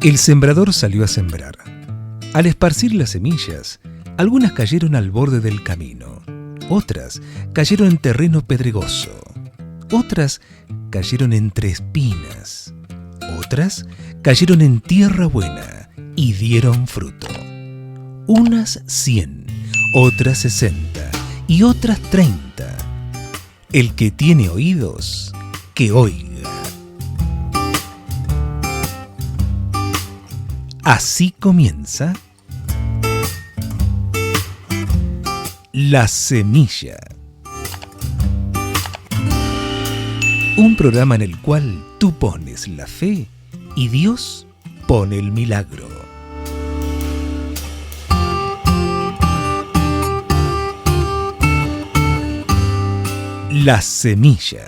El sembrador salió a sembrar. Al esparcir las semillas, algunas cayeron al borde del camino, otras cayeron en terreno pedregoso, otras cayeron entre espinas, otras cayeron en tierra buena y dieron fruto. Unas 100, otras 60 y otras 30. El que tiene oídos, que oiga. Así comienza La Semilla. Un programa en el cual tú pones la fe y Dios pone el milagro. La Semilla.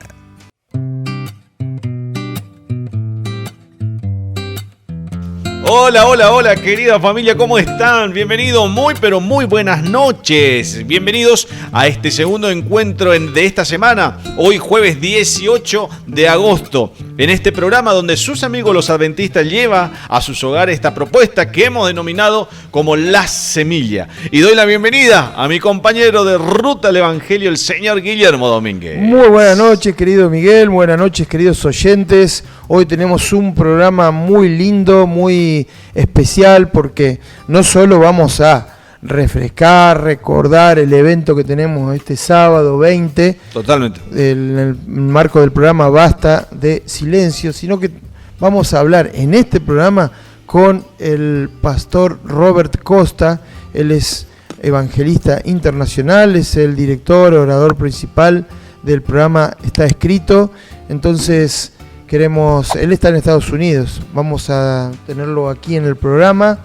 Hola, hola, hola, querida familia, ¿cómo están? Bienvenidos, pero muy buenas noches. Bienvenidos a este segundo encuentro de esta semana, hoy jueves 18 de agosto, en este programa donde sus amigos los adventistas llevan a sus hogares esta propuesta que hemos denominado como La Semilla. Y doy la bienvenida a mi compañero de ruta al Evangelio, el señor Guillermo Domínguez. Muy buenas noches, querido Miguel, buenas noches, queridos oyentes. Hoy tenemos un programa muy lindo, muy especial, porque no solo vamos a refrescar, recordar el evento que tenemos este sábado 20. Totalmente. En el marco del programa Basta de Silencio, sino que vamos a hablar en este programa con el pastor Robert Costa. Él es evangelista internacional, es el director, orador principal del programa Está Escrito. Entonces él está en Estados Unidos, vamos a tenerlo aquí en el programa,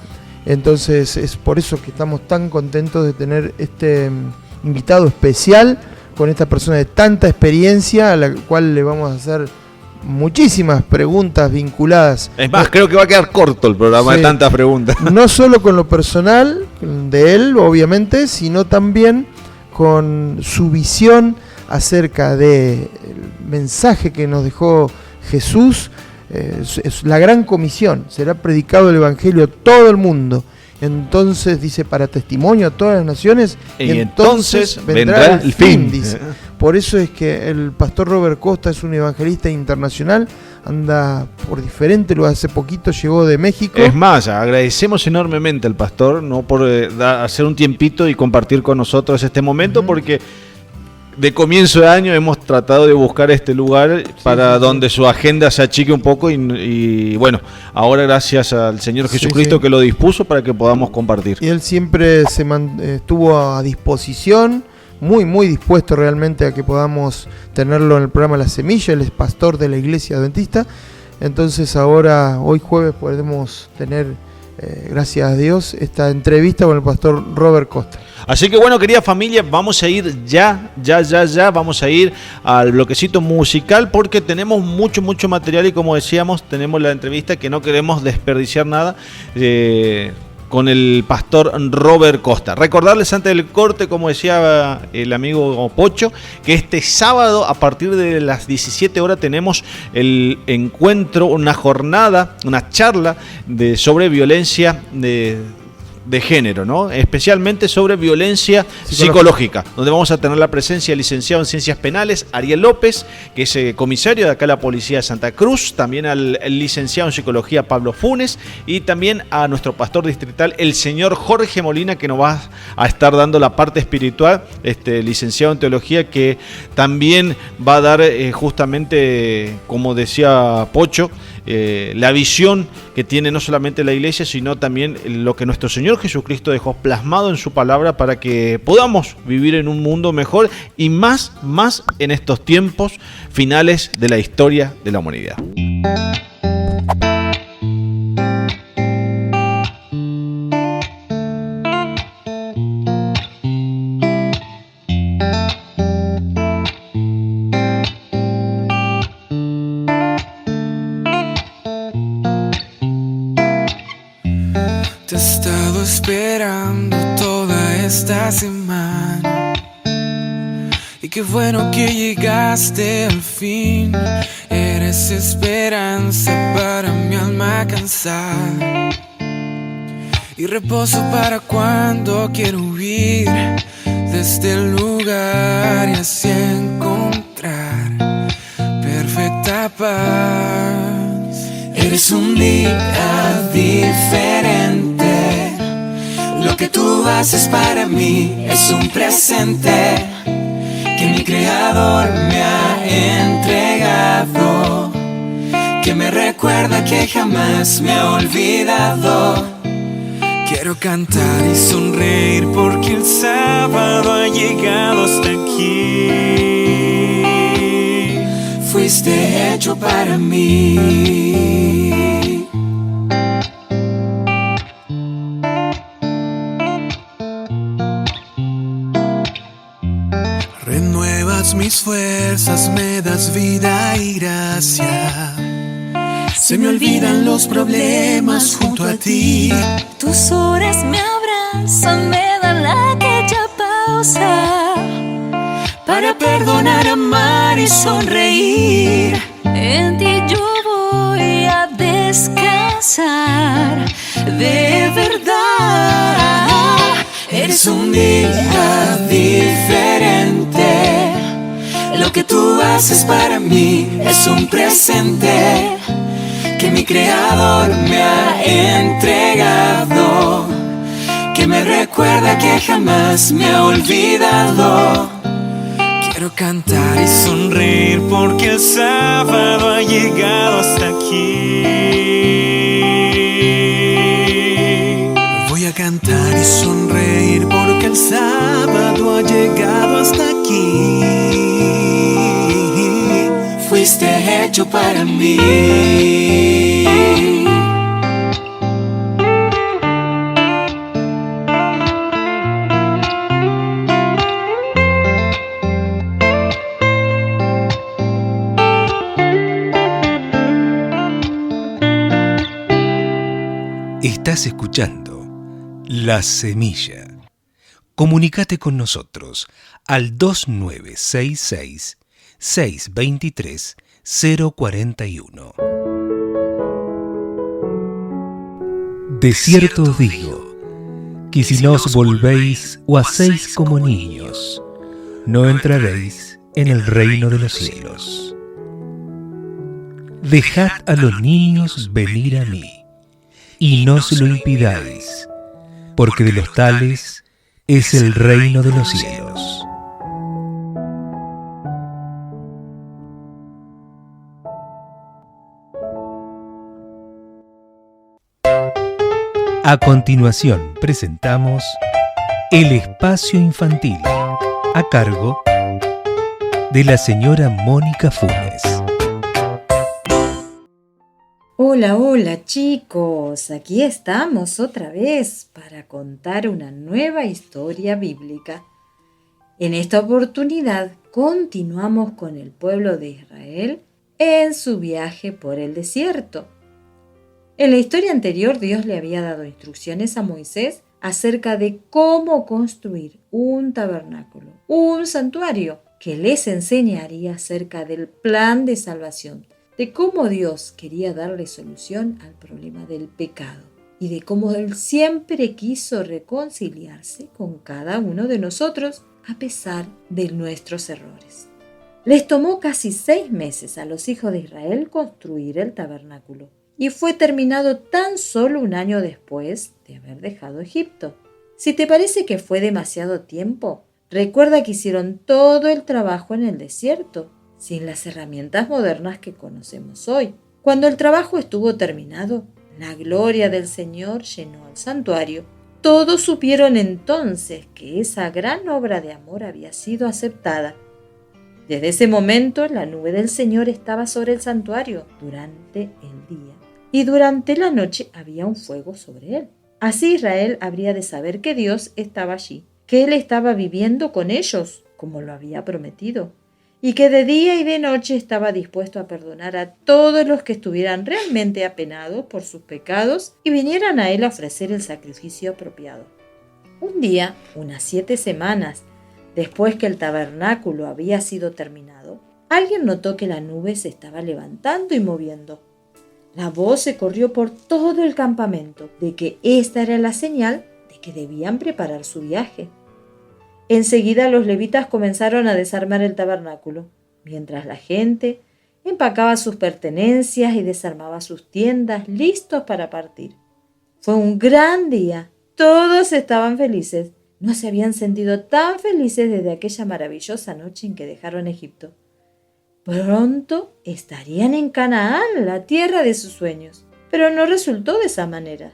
entonces es por eso que estamos tan contentos de tener este invitado especial con esta persona de tanta experiencia, a la cual le vamos a hacer muchísimas preguntas vinculadas. Es más, creo que va a quedar corto el programa, sí, de tantas preguntas. No solo con lo personal de él, obviamente, sino también con su visión acerca del mensaje que nos dejó Jesús. Es la gran comisión, será predicado el Evangelio a todo el mundo. Entonces dice, para testimonio a todas las naciones, y entonces vendrá el fin, dice. Por eso es que el pastor Robert Costa es un evangelista internacional, anda por diferentes lugares. Hace poquito llegó de México. Es más, agradecemos enormemente al pastor, ¿no?, por hacer un tiempito y compartir con nosotros este momento, porque de comienzo de año hemos tratado de buscar este lugar para donde su agenda se achique un poco y bueno, ahora gracias al Señor Jesucristo que lo dispuso para que podamos compartir. Y él siempre estuvo a disposición, muy dispuesto realmente a que podamos tenerlo en el programa La Semilla. Él es pastor de la Iglesia Adventista. Entonces ahora, hoy jueves, podemos tener, gracias a Dios, esta entrevista con el pastor Robert Costa. Así que bueno, querida familia, vamos a ir ya, vamos a ir al bloquecito musical porque tenemos mucho material y como decíamos, tenemos la entrevista que no queremos desperdiciar nada con el pastor Robert Costa. Recordarles antes del corte, como decía el amigo Pocho, que este sábado a partir de las 17 horas tenemos el encuentro, una jornada, una charla sobre violencia de género, ¿no? Especialmente sobre violencia psicológica, donde vamos a tener la presencia del licenciado en Ciencias Penales, Ariel López, que es comisario de acá la Policía de Santa Cruz, también al licenciado en Psicología, Pablo Funes, y también a nuestro pastor distrital, el señor Jorge Molina, que nos va a estar dando la parte espiritual, licenciado en Teología, que también va a dar justamente, como decía Pocho, la visión que tiene no solamente la iglesia, sino también lo que nuestro Señor Jesucristo dejó plasmado en su palabra para que podamos vivir en un mundo mejor y más en estos tiempos finales de la historia de la humanidad. Te he estado esperando toda esta semana y qué bueno que llegaste al fin. Era Eres esperanza para mi alma cansada y reposo para cuando quiero huir de este lugar y así encontrar perfecta paz. Eres un día diferente, lo que tú haces para mí es un presente que mi Creador me ha entregado, que me recuerda que jamás me ha olvidado. Quiero cantar y sonreír porque el sábado ha llegado hasta aquí. Fuiste hecho para mí. Renuevas mis fuerzas, me das vida y gracia. Se me olvidan los problemas junto a ti. Tus horas me abrazan, me dan aquella pausa para perdonar, amar y sonreír. En ti yo voy a descansar, de verdad. Eres un día diferente, lo que tú haces para mí es un presente que mi Creador me ha entregado, que me recuerda que jamás me ha olvidado. Quiero cantar y sonreír porque el sábado ha llegado hasta aquí. Voy a cantar y sonreír porque el sábado ha llegado hasta aquí. Fuiste hecho para mí. Estás escuchando La Semilla. Comunícate con nosotros al 2966 623 041. De cierto os digo, que si no os volvéis o hacéis como niños, no entraréis en el reino de los cielos. Dejad a los niños venir a mí, y no se lo impidáis, porque de los tales es el reino de los cielos. A continuación presentamos El Espacio Infantil, a cargo de la señora Mónica Funes. Hola, hola chicos, aquí estamos otra vez para contar una nueva historia bíblica. En esta oportunidad continuamos con el pueblo de Israel en su viaje por el desierto. En la historia anterior, Dios le había dado instrucciones a Moisés acerca de cómo construir un tabernáculo, un santuario, que les enseñaría acerca del plan de salvación, de cómo Dios quería darle solución al problema del pecado y de cómo Él siempre quiso reconciliarse con cada uno de nosotros a pesar de nuestros errores. Les tomó casi 6 meses a los hijos de Israel construir el tabernáculo, y fue terminado tan solo un año después de haber dejado Egipto. Si te parece que fue demasiado tiempo, recuerda que hicieron todo el trabajo en el desierto, sin las herramientas modernas que conocemos hoy. Cuando el trabajo estuvo terminado, la gloria del Señor llenó el santuario. Todos supieron entonces que esa gran obra de amor había sido aceptada. Desde ese momento, la nube del Señor estaba sobre el santuario durante el día, y durante la noche había un fuego sobre él. Así Israel habría de saber que Dios estaba allí, que Él estaba viviendo con ellos, como lo había prometido, y que de día y de noche estaba dispuesto a perdonar a todos los que estuvieran realmente apenados por sus pecados y vinieran a Él a ofrecer el sacrificio apropiado. Un día, unas 7 semanas después que el tabernáculo había sido terminado, alguien notó que la nube se estaba levantando y moviendo. La voz se corrió por todo el campamento de que esta era la señal de que debían preparar su viaje. Enseguida los levitas comenzaron a desarmar el tabernáculo, mientras la gente empacaba sus pertenencias y desarmaba sus tiendas listos para partir. Fue un gran día. Todos estaban felices. No se habían sentido tan felices desde aquella maravillosa noche en que dejaron Egipto. Pronto estarían en Canaán, la tierra de sus sueños. Pero no resultó de esa manera.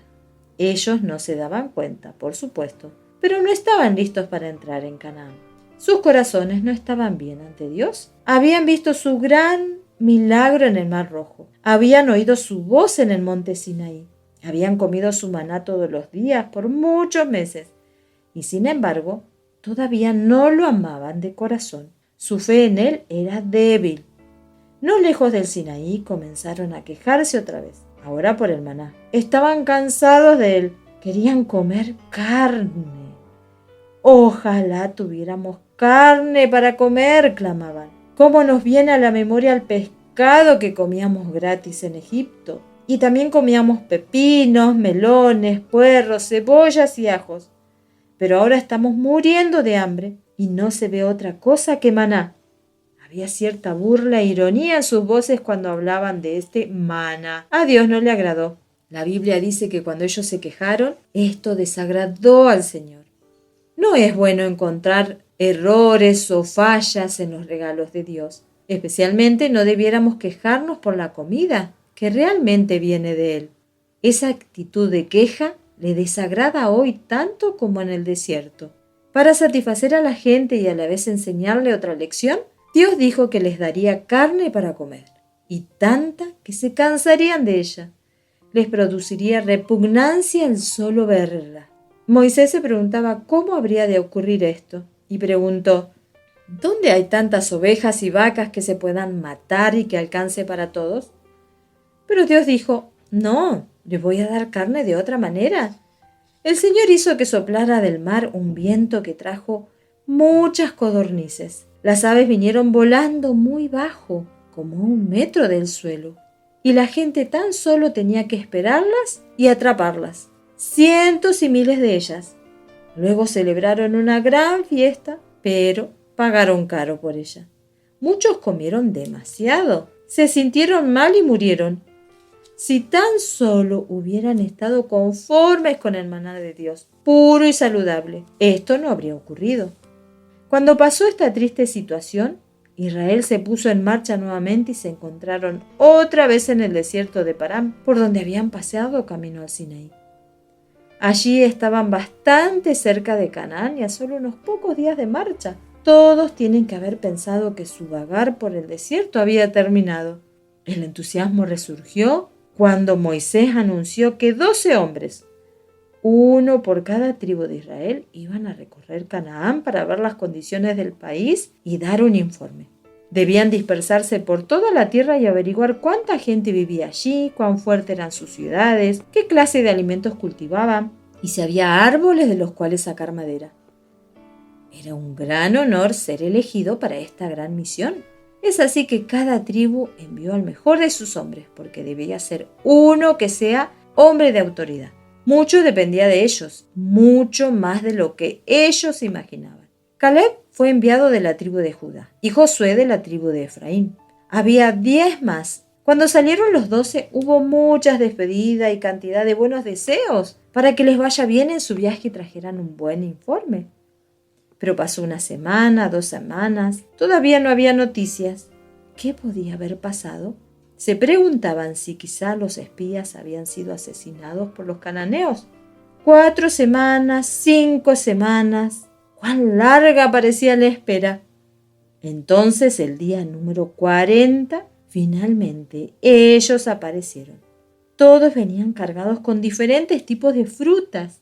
Ellos no se daban cuenta, por supuesto, pero no estaban listos para entrar en Canaán. Sus corazones no estaban bien ante Dios. Habían visto su gran milagro en el Mar Rojo. Habían oído su voz en el monte Sinaí. Habían comido su maná todos los días por muchos meses. Y sin embargo, todavía no lo amaban de corazón. Su fe en él era débil. No lejos del Sinaí comenzaron a quejarse otra vez, ahora por el maná. Estaban cansados de él. Querían comer carne. Ojalá tuviéramos carne para comer, clamaban. ¿Cómo nos viene a la memoria el pescado que comíamos gratis en Egipto? Y también comíamos pepinos, melones, puerros, cebollas y ajos. Pero ahora estamos muriendo de hambre y no se ve otra cosa que maná. Había cierta burla e ironía en sus voces cuando hablaban de este maná. A Dios no le agradó. La Biblia dice que cuando ellos se quejaron, esto desagradó al Señor. No es bueno encontrar errores o fallas en los regalos de Dios. Especialmente no debiéramos quejarnos por la comida, que realmente viene de Él. Esa actitud de queja le desagrada hoy tanto como en el desierto. Para satisfacer a la gente y a la vez enseñarle otra lección, Dios dijo que les daría carne para comer, y tanta que se cansarían de ella. Les produciría repugnancia el solo verla. Moisés se preguntaba cómo habría de ocurrir esto, y preguntó: ¿dónde hay tantas ovejas y vacas que se puedan matar y que alcance para todos? Pero Dios dijo: no, les voy a dar carne de otra manera. El Señor hizo que soplara del mar un viento que trajo muchas codornices. Las aves vinieron volando muy bajo, como 1 metro del suelo, y la gente tan solo tenía que esperarlas y atraparlas. Cientos y miles de ellas. Luego celebraron una gran fiesta, pero pagaron caro por ella. Muchos comieron demasiado, se sintieron mal y murieron. Si tan solo hubieran estado conformes con el maná de Dios, puro y saludable, esto no habría ocurrido. Cuando pasó esta triste situación, Israel se puso en marcha nuevamente y se encontraron otra vez en el desierto de Parán, por donde habían paseado camino al Sinaí. Allí estaban bastante cerca de Canaán y a solo unos pocos días de marcha. Todos tienen que haber pensado que su vagar por el desierto había terminado. El entusiasmo resurgió cuando Moisés anunció que 12 hombres, uno por cada tribu de Israel, iban a recorrer Canaán para ver las condiciones del país y dar un informe. Debían dispersarse por toda la tierra y averiguar cuánta gente vivía allí, cuán fuertes eran sus ciudades, qué clase de alimentos cultivaban y si había árboles de los cuales sacar madera. Era un gran honor ser elegido para esta gran misión. Es así que cada tribu envió al mejor de sus hombres, porque debía ser uno que sea hombre de autoridad. Mucho dependía de ellos, mucho más de lo que ellos imaginaban. Caleb fue enviado de la tribu de Judá y Josué de la tribu de Efraín. Había 10 más. Cuando salieron los 12 hubo muchas despedidas y cantidad de buenos deseos para que les vaya bien en su viaje y trajeran un buen informe. Pero pasó 1 semana, 2 semanas, todavía no había noticias. ¿Qué podía haber pasado? Se preguntaban si quizá los espías habían sido asesinados por los cananeos. 4 semanas, 5 semanas. ¡Cuán larga parecía la espera! Entonces, el día número 40, finalmente ellos aparecieron. Todos venían cargados con diferentes tipos de frutas.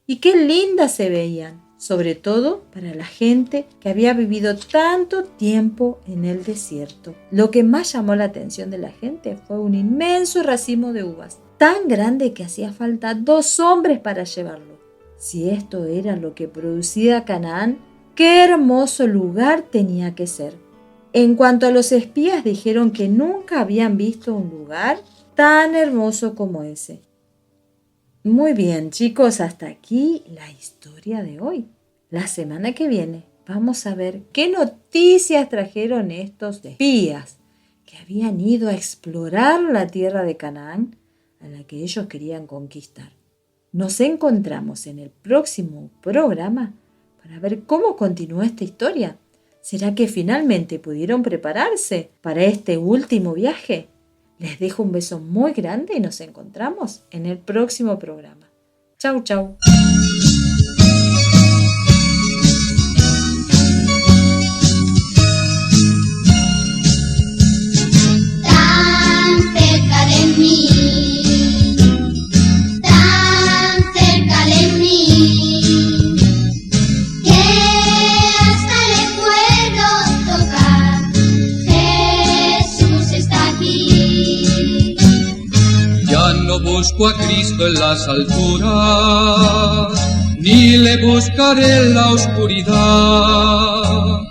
Y qué lindas se veían, sobre todo para la gente que había vivido tanto tiempo en el desierto. Lo que más llamó la atención de la gente fue un inmenso racimo de uvas, tan grande que hacía falta 2 hombres para llevarlo. Si esto era lo que producía Canaán, qué hermoso lugar tenía que ser. En cuanto a los espías, dijeron que nunca habían visto un lugar tan hermoso como ese. Muy bien, chicos, hasta aquí la historia de hoy. La semana que viene vamos a ver qué noticias trajeron estos espías que habían ido a explorar la tierra de Canaán, a la que ellos querían conquistar. Nos encontramos en el próximo programa para ver cómo continuó esta historia. ¿Será que finalmente pudieron prepararse para este último viaje? Les dejo un beso muy grande y nos encontramos en el próximo programa. Chau, chau. Tan cerca de mí, tan cerca de mí, que hasta le puedo tocar. Jesús está aquí. Ya no busco a Cristo en las alturas, ni le buscaré en la oscuridad.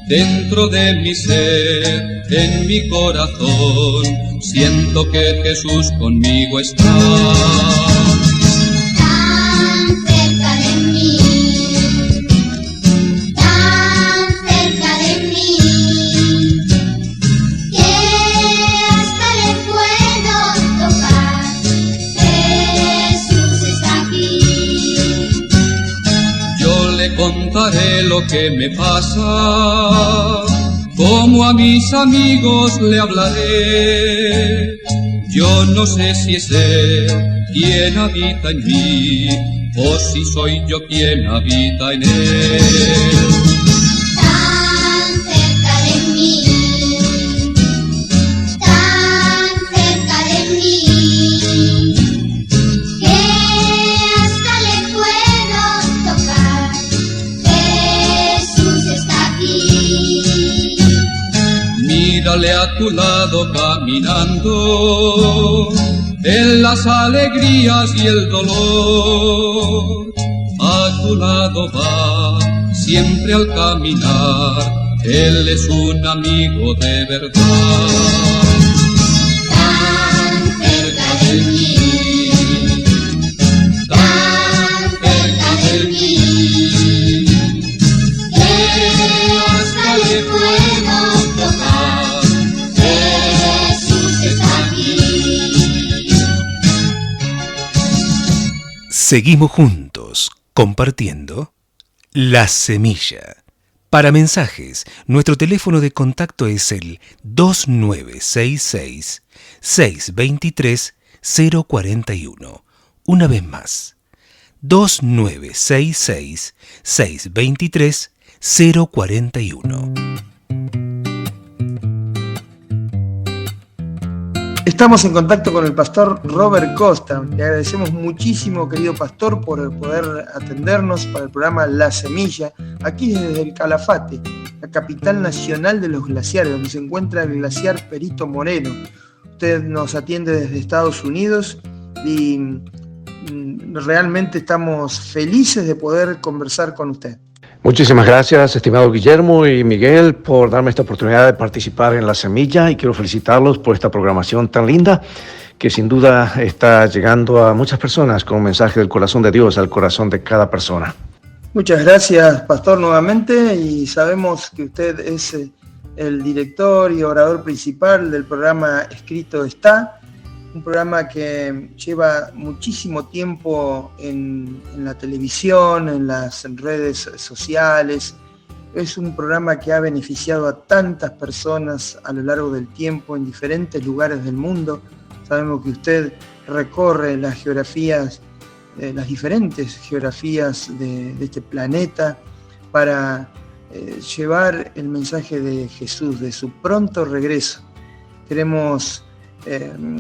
Dentro de mi ser, en mi corazón, siento que Jesús conmigo está. Tan cerca de mí, tan cerca de mí, que hasta le puedo tocar. Jesús está aquí. Yo le contaré lo que me pasa, como a mis amigos le hablaré. Yo no sé si es Él quien habita en mí, o si soy yo quien habita en Él. Tan cerca de mí, tan cerca de mí, que hasta le puedo tocar. Jesús está aquí. Mírale a tu lado caminando, en las alegrías y el dolor. A tu lado va, siempre al caminar, Él es un amigo de verdad. Tan cerca de mí, tan cerca de mí, que hasta le puedo tocar. Jesús está aquí. Seguimos juntos, compartiendo La Semilla. Para mensajes, nuestro teléfono de contacto es el 2966-623-041. Una vez más, 2966-623-041. Estamos en contacto con el pastor Robert Costa. Le agradecemos muchísimo, querido pastor, por poder atendernos para el programa La Semilla, aquí desde el Calafate, la capital nacional de los glaciares, donde se encuentra el glaciar Perito Moreno. Usted nos atiende desde Estados Unidos y realmente estamos felices de poder conversar con usted. Muchísimas gracias, estimado Guillermo y Miguel, por darme esta oportunidad de participar en La Semilla, y quiero felicitarlos por esta programación tan linda que sin duda está llegando a muchas personas con un mensaje del corazón de Dios al corazón de cada persona. Muchas gracias, pastor, nuevamente, y sabemos que usted es el director y orador principal del programa Escrito Está, un programa que lleva muchísimo tiempo en la televisión, en las redes sociales. Es un programa que ha beneficiado a tantas personas a lo largo del tiempo en diferentes lugares del mundo. Sabemos que usted recorre las geografías, las diferentes geografías de este planeta para llevar el mensaje de Jesús, de su pronto regreso. Queremos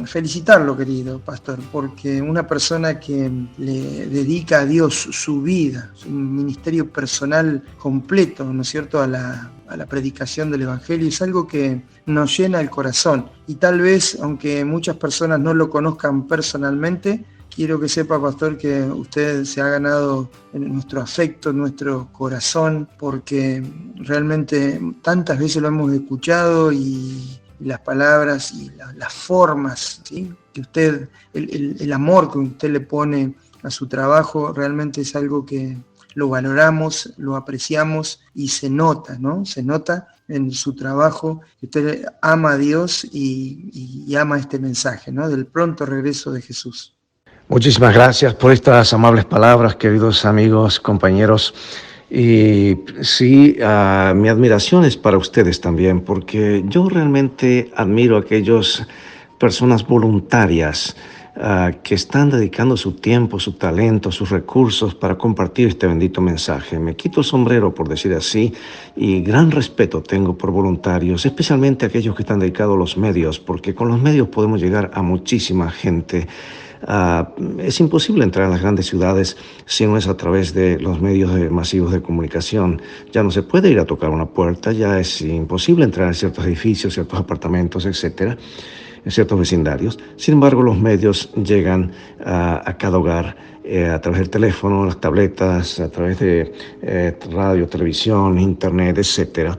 felicitarlo, querido pastor, porque una persona que le dedica a Dios su vida, su ministerio personal completo, ¿no es cierto?, a la predicación del Evangelio, es algo que nos llena el corazón. Y tal vez, aunque muchas personas no lo conozcan personalmente, quiero que sepa, pastor, que usted se ha ganado en nuestro afecto, en nuestro corazón, porque realmente tantas veces lo hemos escuchado y las palabras y las formas, ¿sí? Que usted, el amor que usted le pone a su trabajo realmente es algo que lo valoramos, lo apreciamos y se nota, ¿no? Se nota en su trabajo que usted ama a Dios y ama este mensaje, ¿no? Del pronto regreso de Jesús. Muchísimas gracias por estas amables palabras, queridos amigos, compañeros. Y sí, mi admiración es para ustedes también, porque yo realmente admiro a aquellas personas voluntarias que están dedicando su tiempo, su talento, sus recursos para compartir este bendito mensaje. Me quito el sombrero, por decir así, y gran respeto tengo por voluntarios, especialmente aquellos que están dedicados a los medios, porque con los medios podemos llegar a muchísima gente. Es imposible entrar en las grandes ciudades si no es a través de los medios masivos de comunicación. Ya no se puede ir a tocar una puerta, ya es imposible entrar en ciertos edificios, ciertos apartamentos, etcétera, en ciertos vecindarios. Sin embargo, los medios llegan a cada hogar a través del teléfono, las tabletas, a través de radio, televisión, internet, etcétera.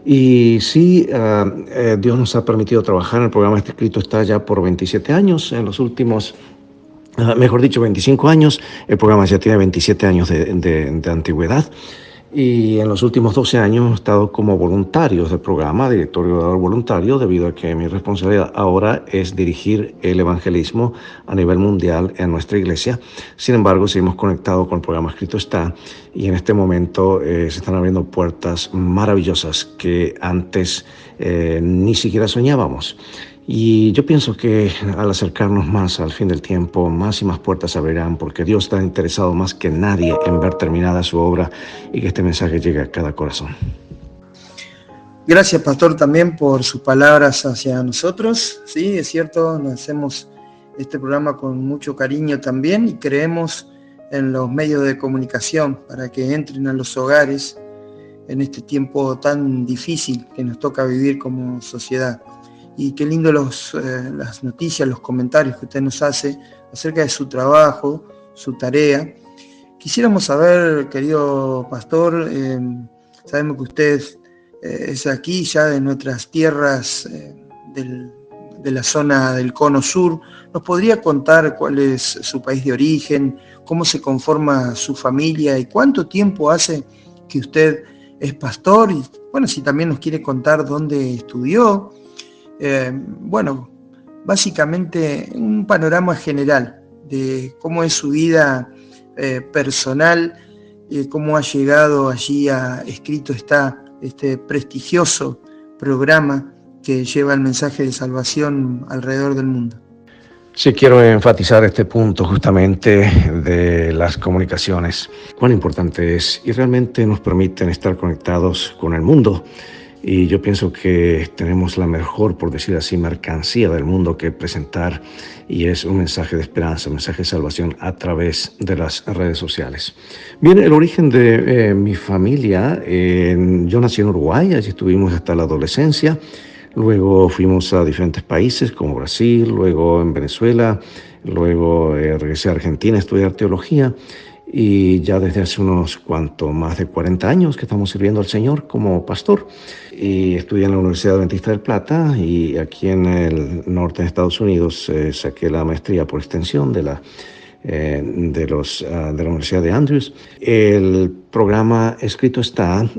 Y sí, Dios nos ha permitido trabajar en el programa Este Escrito Está ya por 27 años, en los últimos, mejor dicho, 25 años. El programa ya tiene 27 años de antigüedad. Y en los últimos 12 años he estado como voluntario del programa, director voluntario, debido a que mi responsabilidad ahora es dirigir el evangelismo a nivel mundial en nuestra iglesia. Sin embargo, seguimos conectados con el programa Escrito Está, y en este momento se están abriendo puertas maravillosas que antes ni siquiera soñábamos. Y yo pienso que al acercarnos más al fin del tiempo, más y más puertas se abrirán, porque Dios está interesado más que nadie en ver terminada su obra y que este mensaje llegue a cada corazón. Gracias, pastor, también por sus palabras hacia nosotros. Sí, es cierto, nos hacemos este programa con mucho cariño también y creemos en los medios de comunicación para que entren a los hogares en este tiempo tan difícil que nos toca vivir como sociedad. Y qué lindo las noticias, los comentarios que usted nos hace acerca de su trabajo, su tarea. Quisiéramos saber, querido pastor, sabemos que usted es aquí ya de nuestras tierras de la zona del Cono Sur. ¿Nos podría contar cuál es su país de origen, cómo se conforma su familia y cuánto tiempo hace que usted es pastor? Y bueno, si también nos quiere contar dónde estudió. Bueno, básicamente un panorama general de cómo es su vida personal, cómo ha llegado allí a Escrito Está, este prestigioso programa que lleva el mensaje de salvación alrededor del mundo. Sí, quiero enfatizar este punto justamente de las comunicaciones, cuán importante es, y realmente nos permiten estar conectados con el mundo. Y yo pienso que tenemos la mejor, por decir así, mercancía del mundo que presentar, y es un mensaje de esperanza, un mensaje de salvación a través de las redes sociales. Bien, el origen de mi familia, yo nací en Uruguay, allí estuvimos hasta la adolescencia, luego fuimos a diferentes países como Brasil, luego en Venezuela, luego regresé a Argentina a estudiar teología. Y ya desde hace más de 40 años que estamos sirviendo al Señor como pastor. Y estudié en la Universidad Adventista del Plata, y aquí en el norte de Estados Unidos saqué la maestría por extensión de la Universidad de Andrews. El programa Escrito Está,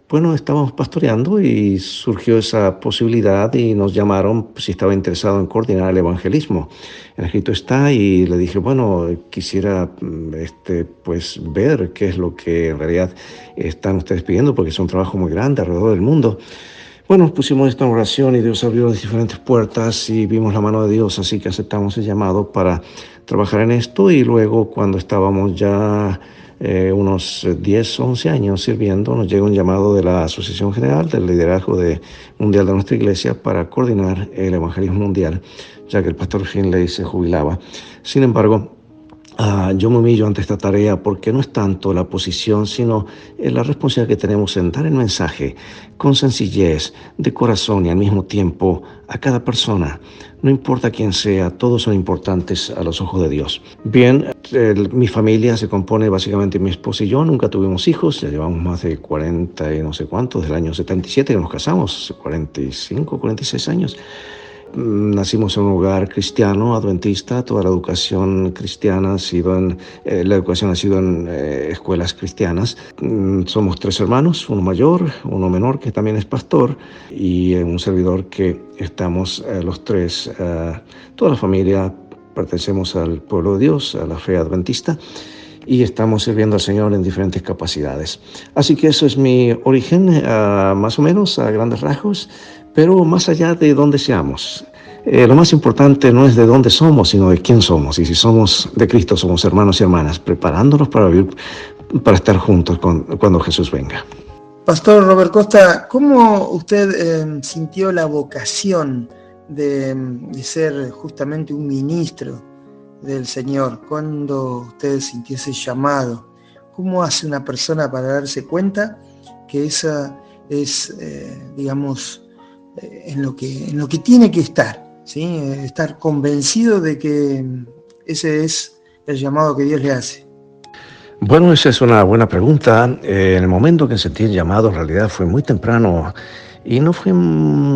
bueno, estábamos pastoreando y surgió esa posibilidad y nos llamaron si estaba interesado en coordinar el evangelismo. En Escrito Está, y le dije, bueno, quisiera pues ver qué es lo que en realidad están ustedes pidiendo, porque es un trabajo muy grande alrededor del mundo. Bueno, pusimos esta oración y Dios abrió las diferentes puertas y vimos la mano de Dios, así que aceptamos el llamado para trabajar en esto. Y luego, cuando estábamos ya unos 10, 11 años sirviendo, nos llega un llamado de la Asociación General del Liderazgo Mundial de nuestra iglesia para coordinar el evangelismo mundial, ya que el pastor Finley se jubilaba. Sin embargo, Yo me humillo ante esta tarea porque no es tanto la posición, sino la responsabilidad que tenemos en dar el mensaje con sencillez, de corazón y al mismo tiempo a cada persona. No importa quién sea, todos son importantes a los ojos de Dios. Bien, mi familia se compone básicamente de mi esposa y yo. Nunca tuvimos hijos, ya llevamos más de 40 y no sé cuántos, desde el año 77 que nos casamos, 45, 46 años. Nacimos en un hogar cristiano, adventista. Toda la educación cristiana ha sido en escuelas cristianas. Somos 3 hermanos, uno mayor, uno menor que también es pastor y un servidor que estamos los 3, toda la familia pertenecemos al pueblo de Dios, a la fe adventista, y estamos sirviendo al Señor en diferentes capacidades. Así que eso es mi origen, más o menos a grandes rasgos. Pero más allá de dónde seamos, lo más importante no es de dónde somos, sino de quién somos. Y si somos de Cristo, somos hermanos y hermanas, preparándonos para vivir, para estar juntos cuando Jesús venga. Pastor Robert Costa, ¿cómo usted sintió la vocación de ser justamente un ministro del Señor? ¿Cuándo usted sintió ese llamado? ¿Cómo hace una persona para darse cuenta que esa es, en lo que tiene que estar, ¿sí? Estar convencido de que ese es el llamado que Dios le hace? Bueno, esa es una buena pregunta. En el momento que sentí el llamado, en realidad fue muy temprano y no fue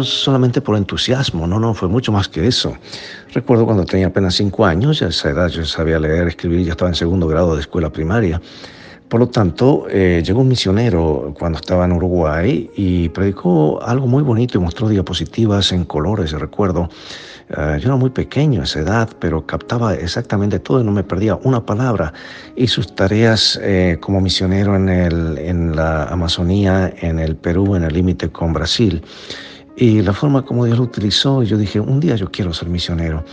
solamente por entusiasmo, no, fue mucho más que eso. Recuerdo cuando tenía apenas 5 años, a esa edad yo sabía leer, escribir, ya estaba en 2º grado de escuela primaria. Por lo tanto, llegó un misionero cuando estaba en Uruguay y predicó algo muy bonito y mostró diapositivas en colores, recuerdo. Yo era muy pequeño a esa edad, pero captaba exactamente todo y no me perdía una palabra. Y sus tareas como misionero en la Amazonía, en el Perú, en el límite con Brasil. Y la forma como Dios lo utilizó, yo dije, un día yo quiero ser misionero.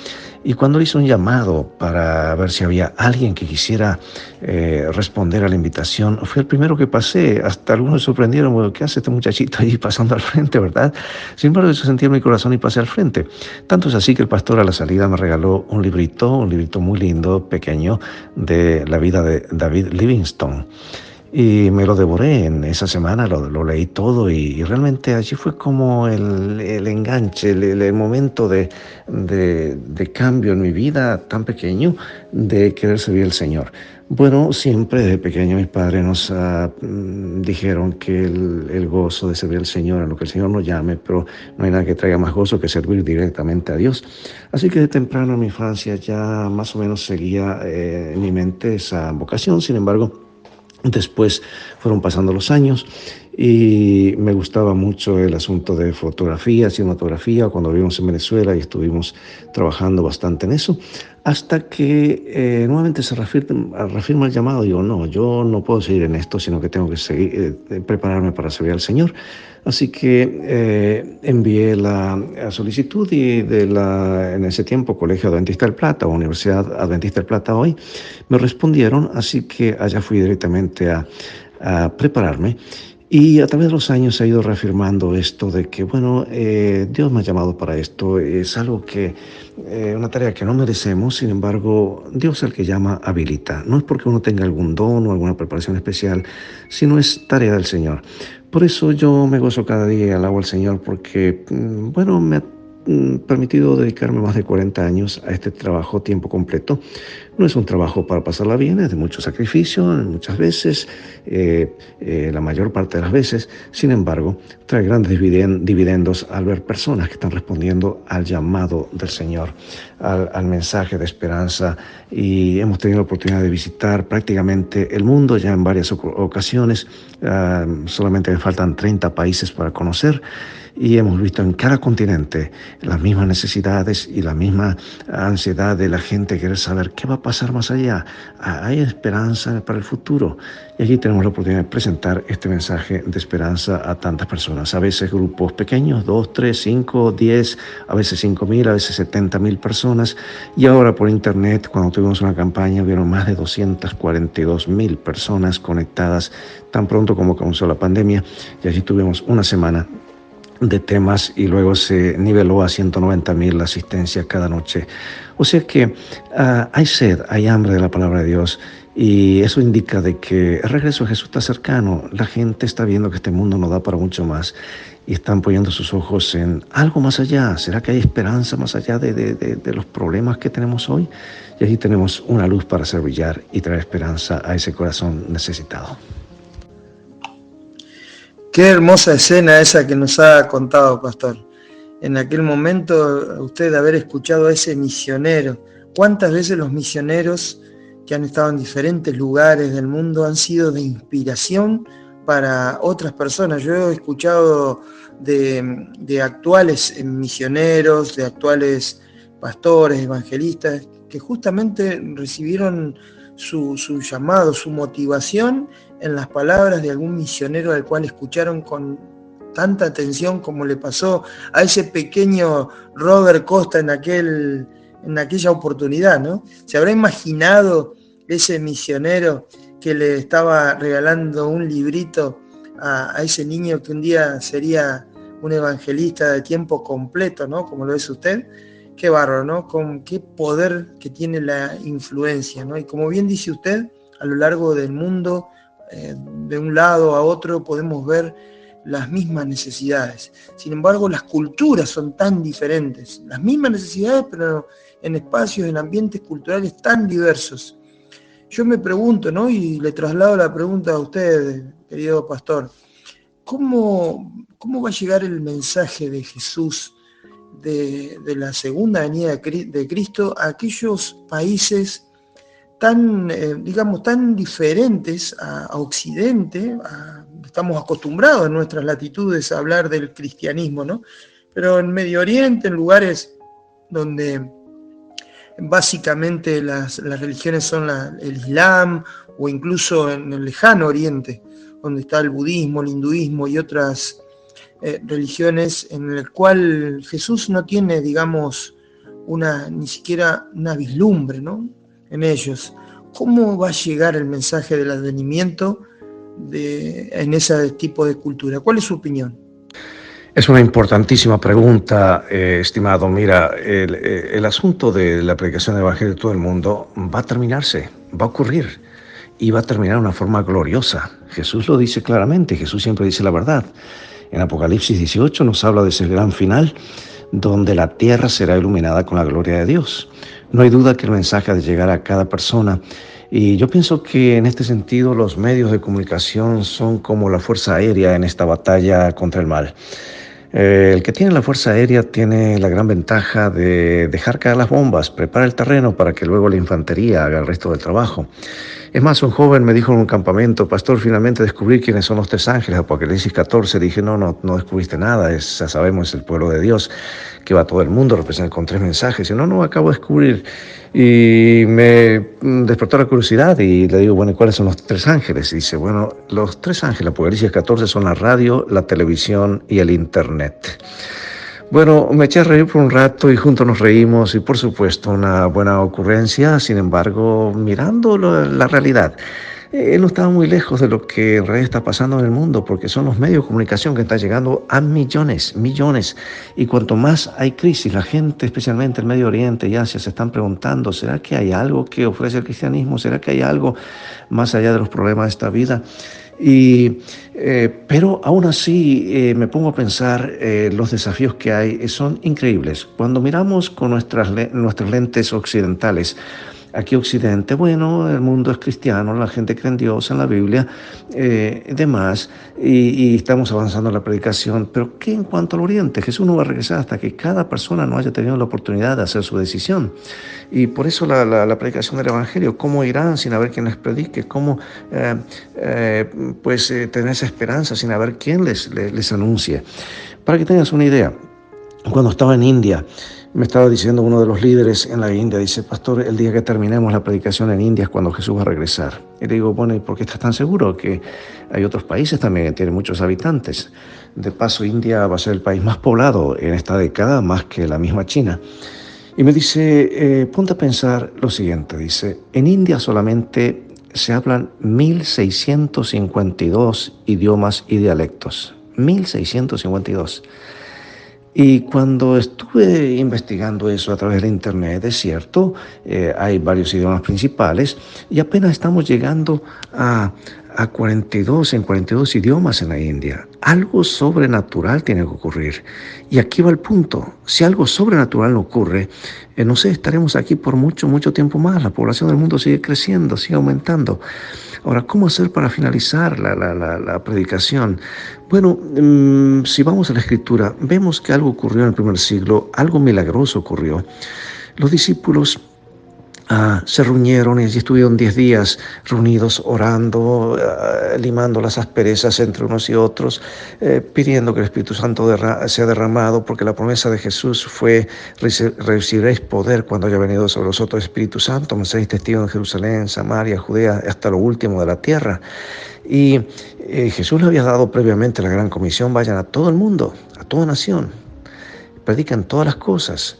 Y cuando hizo un llamado para ver si había alguien que quisiera responder a la invitación, fui el primero que pasé. Hasta algunos se sorprendieron, bueno, ¿qué hace este muchachito ahí pasando al frente, verdad? Sin embargo, eso sentí en mi corazón y pasé al frente. Tanto es así que el pastor a la salida me regaló un librito muy lindo, pequeño, de la vida de David Livingstone. Y me lo devoré en esa semana, lo leí todo y realmente allí fue como el enganche, el momento de cambio en mi vida tan pequeño de querer servir al Señor. Bueno, siempre desde pequeño mis padres nos dijeron que el gozo de servir al Señor, a lo que el Señor nos llame, pero no hay nada que traiga más gozo que servir directamente a Dios. Así que de temprano en mi infancia ya más o menos seguía en mi mente esa vocación. Sin embargo, después fueron pasando los años y me gustaba mucho el asunto de fotografía, cinematografía, cuando vivimos en Venezuela y estuvimos trabajando bastante en eso, hasta que nuevamente se reafirma el llamado. Digo, no, yo no puedo seguir en esto, sino que tengo que seguir, prepararme para servir al Señor. Así que envié la solicitud y en ese tiempo Colegio Adventista del Plata o Universidad Adventista del Plata hoy me respondieron, así que allá fui directamente a prepararme. Y a través de los años se ha ido reafirmando esto de que, bueno, Dios me ha llamado para esto. Es algo que, una tarea que no merecemos, sin embargo, Dios es el que llama, habilita. No es porque uno tenga algún don o alguna preparación especial, sino es tarea del Señor. Por eso yo me gozo cada día y alabo al Señor porque, bueno, me ha permitido dedicarme más de 40 años a este trabajo tiempo completo. No es un trabajo para pasarla bien, es de mucho sacrificio, muchas veces, la mayor parte de las veces. Sin embargo, trae grandes dividendos al ver personas que están respondiendo al llamado del Señor, al mensaje de esperanza. Y hemos tenido la oportunidad de visitar prácticamente el mundo ya en varias ocasiones. Solamente me faltan 30 países para conocer. Y hemos visto en cada continente las mismas necesidades y la misma ansiedad de la gente querer saber qué va a pasar más allá. Hay esperanza para el futuro. Y aquí tenemos la oportunidad de presentar este mensaje de esperanza a tantas personas. A veces grupos pequeños, 2, 3, 5, 10, a veces 5,000, a veces 70,000 personas. Y ahora por internet, cuando tuvimos una campaña, hubieron más de 242,000 personas conectadas tan pronto como comenzó la pandemia. Y allí tuvimos una semana de temas y luego se niveló a 190,000 asistencias cada noche. O sea que hay sed, hay hambre de la palabra de Dios, y eso indica de que el regreso de Jesús está cercano. La gente está viendo que este mundo no da para mucho más y están poniendo sus ojos en algo más allá. ¿Será que hay esperanza más allá de los problemas que tenemos hoy? Y allí tenemos una luz para hacer brillar y traer esperanza a ese corazón necesitado. Qué hermosa escena esa que nos ha contado, pastor. En aquel momento, usted de haber escuchado a ese misionero. ¿Cuántas veces los misioneros que han estado en diferentes lugares del mundo han sido de inspiración para otras personas? Yo he escuchado de actuales misioneros, de actuales pastores, evangelistas, que justamente recibieron su llamado, su motivación en las palabras de algún misionero al cual escucharon con tanta atención como le pasó a ese pequeño Robert Costa en aquella oportunidad, ¿no? ¿Se habrá imaginado ese misionero que le estaba regalando un librito a ese niño que un día sería un evangelista de tiempo completo, ¿no? Como lo es usted? Qué bárbaro, ¿no? Con qué poder que tiene la influencia, ¿no? Y como bien dice usted, a lo largo del mundo, de un lado a otro, podemos ver las mismas necesidades. Sin embargo, las culturas son tan diferentes. Las mismas necesidades, pero en espacios, en ambientes culturales tan diversos. Yo me pregunto, ¿no? Y le traslado la pregunta a usted, querido pastor. ¿Cómo va a llegar el mensaje de Jesús de la segunda venida de Cristo a aquellos países tan, digamos, tan diferentes a Occidente? Estamos acostumbrados en nuestras latitudes a hablar del cristianismo, ¿no? Pero en Medio Oriente, en lugares donde básicamente las religiones son el Islam, o incluso en el lejano Oriente, donde está el budismo, el hinduismo y otras religiones, en el cual Jesús no tiene, digamos, ni siquiera una vislumbre, ¿no?, en ellos. ¿Cómo va a llegar el mensaje del advenimiento en ese tipo de cultura? ¿Cuál es su opinión? Es una importantísima pregunta, estimado. Mira, el asunto de la predicación del Evangelio de todo el mundo va a terminarse, va a ocurrir y va a terminar de una forma gloriosa. Jesús lo dice claramente, Jesús siempre dice la verdad. En Apocalipsis 18 nos habla de ese gran final donde la tierra será iluminada con la gloria de Dios. No hay duda que el mensaje ha de llegar a cada persona. Y yo pienso que en este sentido los medios de comunicación son como la fuerza aérea en esta batalla contra el mal. El que tiene la fuerza aérea tiene la gran ventaja de dejar caer las bombas, prepara el terreno para que luego la infantería haga el resto del trabajo. Es más, un joven me dijo en un campamento: pastor, finalmente descubrí quiénes son los tres ángeles, Apocalipsis 14. Dije, no descubriste nada, ya sabemos, es el pueblo de Dios, que va a todo el mundo, representa con tres mensajes. Y no, acabo de descubrir. Y me despertó la curiosidad y le digo, bueno, ¿cuáles son los tres ángeles? Y dice, bueno, los tres ángeles, Apocalipsis 14, son la radio, la televisión y el internet. Bueno, me eché a reír por un rato y juntos nos reímos y por supuesto una buena ocurrencia. Sin embargo, mirando la realidad, no estaba muy lejos de lo que en realidad está pasando en el mundo, porque son los medios de comunicación que están llegando a millones. Y cuanto más hay crisis, la gente, especialmente en Medio Oriente y Asia, se están preguntando, ¿será que hay algo que ofrece el cristianismo? ¿Será que hay algo más allá de los problemas de esta vida? Pero aún así me pongo a pensar, los desafíos que hay son increíbles. Cuando miramos con nuestras lentes occidentales, aquí Occidente, bueno, el mundo es cristiano, la gente cree en Dios, en la Biblia, demás, y estamos avanzando en la predicación. Pero ¿qué en cuanto al Oriente? Jesús no va a regresar hasta que cada persona no haya tenido la oportunidad de hacer su decisión. Y por eso la predicación del Evangelio, ¿cómo irán sin haber quien les predique? ¿Cómo tener esa esperanza sin haber quien les anuncie? Para que tengas una idea, cuando estaba en India, me estaba diciendo uno de los líderes en la India, dice, pastor, el día que terminemos la predicación en India es cuando Jesús va a regresar. Y le digo, bueno, ¿y por qué estás tan seguro? Que hay otros países también que tienen muchos habitantes. De paso, India va a ser el país más poblado en esta década, más que la misma China. Y me dice, ponte a pensar lo siguiente, dice, en India solamente se hablan 1.652 idiomas y dialectos. 1652. Y cuando estuve investigando eso a través de internet, es cierto, hay varios idiomas principales y apenas estamos llegando a 42 idiomas en la India. Algo sobrenatural tiene que ocurrir. Y aquí va el punto. Si algo sobrenatural no ocurre, no sé, estaremos aquí por mucho, mucho tiempo más. La población del mundo sigue creciendo, sigue aumentando. Ahora, ¿cómo hacer para finalizar la predicación? Bueno, si vamos a la Escritura, vemos que algo ocurrió en el primer siglo, algo milagroso ocurrió. Los discípulos se reunieron y estuvieron 10 días reunidos orando, limando las asperezas entre unos y otros, pidiendo que el Espíritu Santo sea derramado, porque la promesa de Jesús fue: recibiréis poder cuando haya venido sobre vosotros el Espíritu Santo, me seréis testigos en Jerusalén, Samaria, Judea, hasta lo último de la tierra. Y Jesús le había dado previamente la gran comisión: vayan a todo el mundo, a toda nación, predican todas las cosas.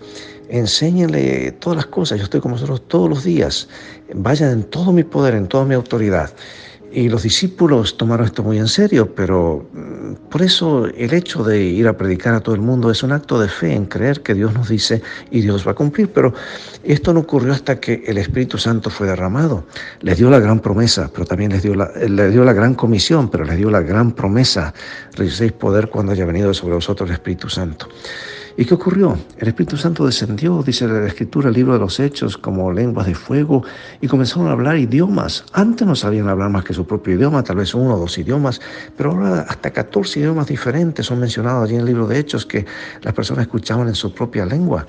Enséñenle todas las cosas, yo estoy con vosotros todos los días, vayan en todo mi poder, en toda mi autoridad. Y los discípulos tomaron esto muy en serio, pero por eso el hecho de ir a predicar a todo el mundo es un acto de fe, en creer que Dios nos dice y Dios va a cumplir. Pero esto no ocurrió hasta que el Espíritu Santo fue derramado. Les dio la gran promesa, pero también les dio la gran comisión, pero les dio la gran promesa: recibiréis poder cuando haya venido sobre vosotros el Espíritu Santo. ¿Y qué ocurrió? El Espíritu Santo descendió, dice la Escritura, el libro de los Hechos, como lenguas de fuego, y comenzaron a hablar idiomas. Antes no sabían hablar más que su propio idioma, tal vez 1 o 2 idiomas, pero ahora hasta 14 idiomas diferentes son mencionados allí en el libro de Hechos, que las personas escuchaban en su propia lengua.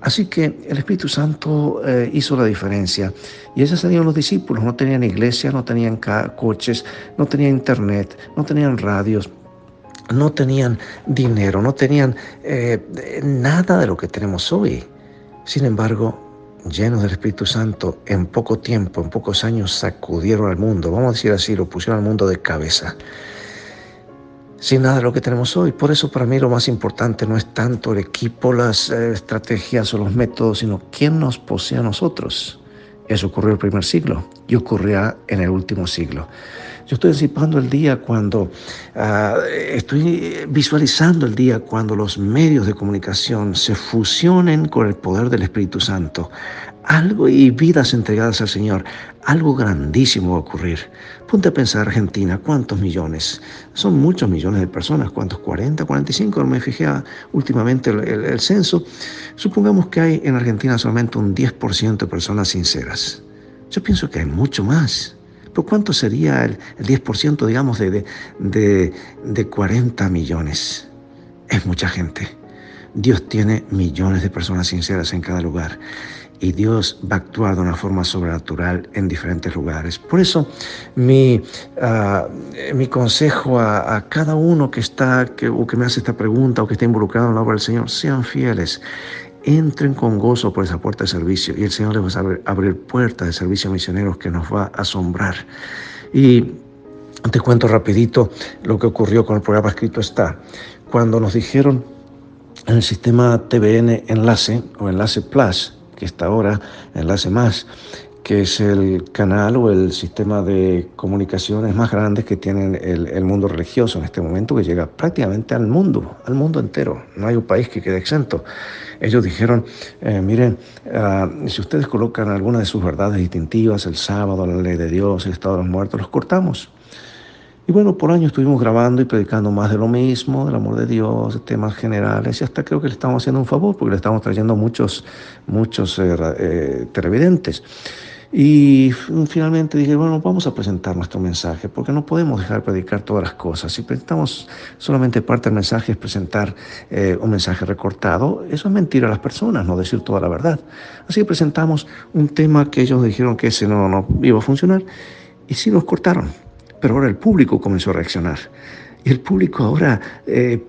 Así que el Espíritu Santo hizo la diferencia. Y esos salieron los discípulos. No tenían iglesia, no tenían coches, no tenían internet, no tenían radios, no tenían dinero, no tenían nada de lo que tenemos hoy. Sin embargo, llenos del Espíritu Santo, en poco tiempo, en pocos años, sacudieron al mundo. Vamos a decir así, lo pusieron al mundo de cabeza. Sin nada de lo que tenemos hoy. Por eso para mí lo más importante no es tanto el equipo, las estrategias o los métodos, sino quién nos posee a nosotros. Eso ocurrió en el primer siglo y ocurrirá en el último siglo. Yo estoy anticipando el día cuando, estoy visualizando el día cuando los medios de comunicación se fusionen con el poder del Espíritu Santo. Algo y vidas entregadas al Señor. Algo grandísimo va a ocurrir. Ponte a pensar, Argentina, ¿cuántos millones? Son muchos millones de personas. ¿Cuántos? 40, 45. No me fijé últimamente el censo. Supongamos que hay en Argentina solamente un 10% de personas sinceras. Yo pienso que hay mucho más. ¿Pero cuánto sería el 10%, digamos, de 40 millones? Es mucha gente. Dios tiene millones de personas sinceras en cada lugar. Y Dios va a actuar de una forma sobrenatural en diferentes lugares. Por eso mi consejo a cada uno que me hace esta pregunta o que está involucrado en la obra del Señor: sean fieles. Entren con gozo por esa puerta de servicio y el Señor les va a abrir puertas de servicio misioneros que nos va a asombrar. Y te cuento rapidito lo que ocurrió con el programa Escrito Está. Cuando nos dijeron en el sistema TVN Enlace o Enlace Plus, que está ahora Enlace Más, que es el canal o el sistema de comunicaciones más grande que tiene el mundo religioso en este momento, que llega prácticamente al mundo entero. No hay un país que quede exento. Ellos dijeron, miren, si ustedes colocan alguna de sus verdades distintivas, el sábado, la ley de Dios, el estado de los muertos, los cortamos. Y bueno, por años estuvimos grabando y predicando más de lo mismo, del amor de Dios, de temas generales, y hasta creo que le estamos haciendo un favor, porque le estamos trayendo muchos televidentes. Y finalmente dije, bueno, vamos a presentar nuestro mensaje, porque no podemos dejar de predicar todas las cosas. Si presentamos solamente parte del mensaje, es presentar un mensaje recortado. Eso es mentir a las personas, no decir toda la verdad. Así que presentamos un tema que ellos dijeron que ese no iba a funcionar, y sí los cortaron. Pero ahora el público comenzó a reaccionar. Y el público ahora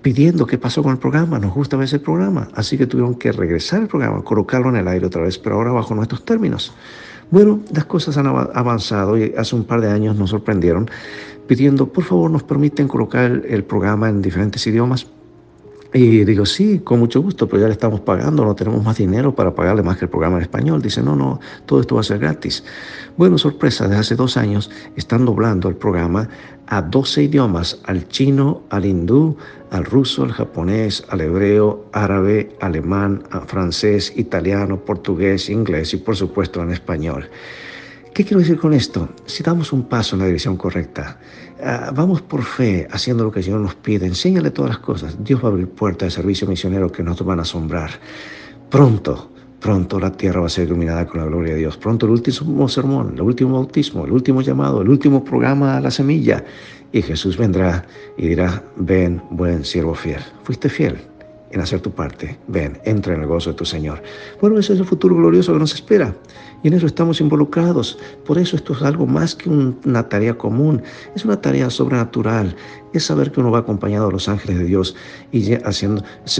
pidiendo qué pasó con el programa, nos gusta ver ese programa. Así que tuvieron que regresar el programa, colocarlo en el aire otra vez, pero ahora bajo nuestros términos. Bueno, las cosas han avanzado y hace un par de años nos sorprendieron pidiendo, por favor, nos permiten colocar el programa en diferentes idiomas. Y digo, sí, con mucho gusto, pero ya le estamos pagando, no tenemos más dinero para pagarle más que el programa en español. Dice, no, todo esto va a ser gratis. Bueno, sorpresa, desde hace 2 años están doblando el programa a 12 idiomas, al chino, al hindú, al ruso, al japonés, al hebreo, árabe, alemán, francés, italiano, portugués, inglés y por supuesto en español. ¿Qué quiero decir con esto? Si damos un paso en la dirección correcta, vamos por fe haciendo lo que el Señor nos pide, enséñale todas las cosas, Dios va a abrir puertas de servicio misionero que nos van a asombrar. Pronto la tierra va a ser iluminada con la gloria de Dios. Pronto el último sermón, el último bautismo, el último llamado, el último programa a la semilla. Y Jesús vendrá y dirá, ven, buen siervo fiel. Fuiste fiel en hacer tu parte. Ven, entra en el gozo de tu Señor. Bueno, ese es el futuro glorioso que nos espera. Y en eso estamos involucrados. Por eso esto es algo más que una tarea común. Es una tarea sobrenatural. Es saber que uno va acompañado de los ángeles de Dios y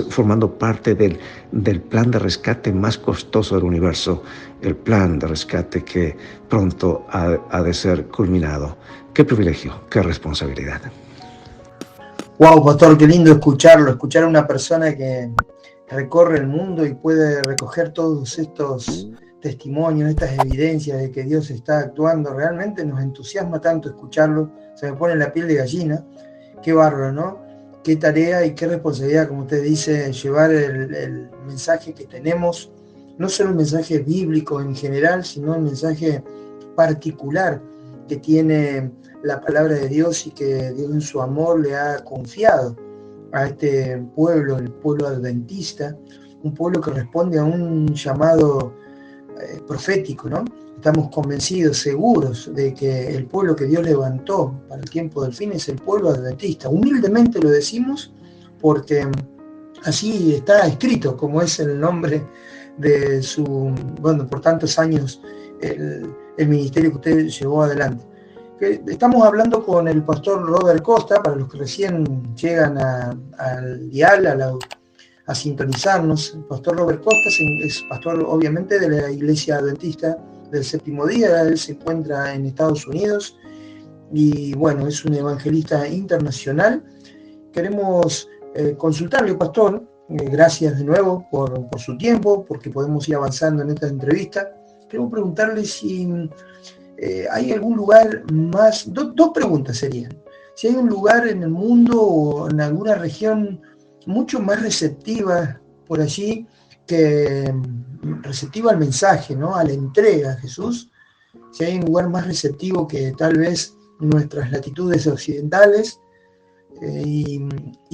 formando parte del plan de rescate más costoso del universo. El plan de rescate que pronto ha de ser culminado. Qué privilegio, qué responsabilidad. Wow, pastor, qué lindo escuchar a una persona que recorre el mundo y puede recoger todos estos testimonios, estas evidencias de que Dios está actuando. Realmente nos entusiasma tanto escucharlo, se me pone la piel de gallina. Qué bárbaro, ¿no? Qué tarea y qué responsabilidad, como usted dice, llevar el mensaje que tenemos, no solo el mensaje bíblico en general, sino el mensaje particular que tiene la palabra de Dios y que Dios en su amor le ha confiado a este pueblo, el pueblo adventista, un pueblo que responde a un llamado profético, ¿no? Estamos convencidos, seguros de que el pueblo que Dios levantó para el tiempo del fin es el pueblo adventista. Humildemente lo decimos porque así está escrito, como es el nombre de su, por tantos años el ministerio que usted llevó adelante. Estamos hablando con el pastor Robert Costa, para los que recién llegan al dial, a sintonizarnos. El pastor Robert Costa es pastor obviamente de la Iglesia Adventista del Séptimo Día. Él se encuentra en Estados Unidos y bueno, es un evangelista internacional. Queremos consultarle, pastor, gracias de nuevo por su tiempo, porque podemos ir avanzando en esta entrevista. Queremos preguntarle si hay algún lugar más, dos preguntas serían. Si hay un lugar en el mundo o en alguna región mucho más receptiva por allí, que receptiva al mensaje, ¿no? A la entrega a Jesús. Si hay un lugar más receptivo que tal vez nuestras latitudes occidentales, y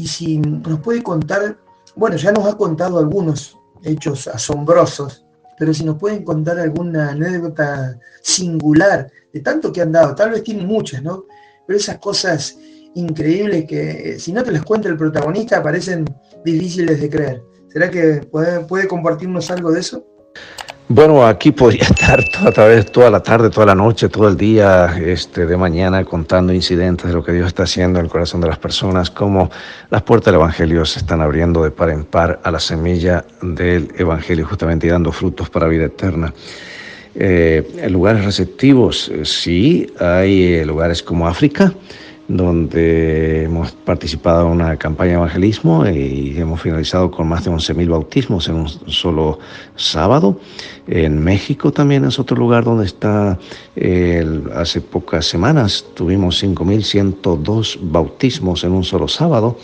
si nos puede contar, bueno, ya nos ha contado algunos hechos asombrosos, pero si nos pueden contar alguna anécdota singular de tanto que han dado, tal vez tienen muchas, ¿no? Pero esas cosas increíbles que si no te las cuenta el protagonista parecen difíciles de creer. ¿Será que puede compartirnos algo de eso? Bueno, aquí podría estar toda la tarde, toda la noche, todo el día, de mañana, contando incidentes de lo que Dios está haciendo en el corazón de las personas, cómo las puertas del Evangelio se están abriendo de par en par a la semilla del Evangelio, justamente, y dando frutos para vida eterna. Lugares receptivos, sí, hay lugares como África, donde hemos participado en una campaña de evangelismo y hemos finalizado con más de 11,000 bautismos en un solo sábado. En México también es otro lugar donde está, hace pocas semanas tuvimos 5,102 bautismos en un solo sábado,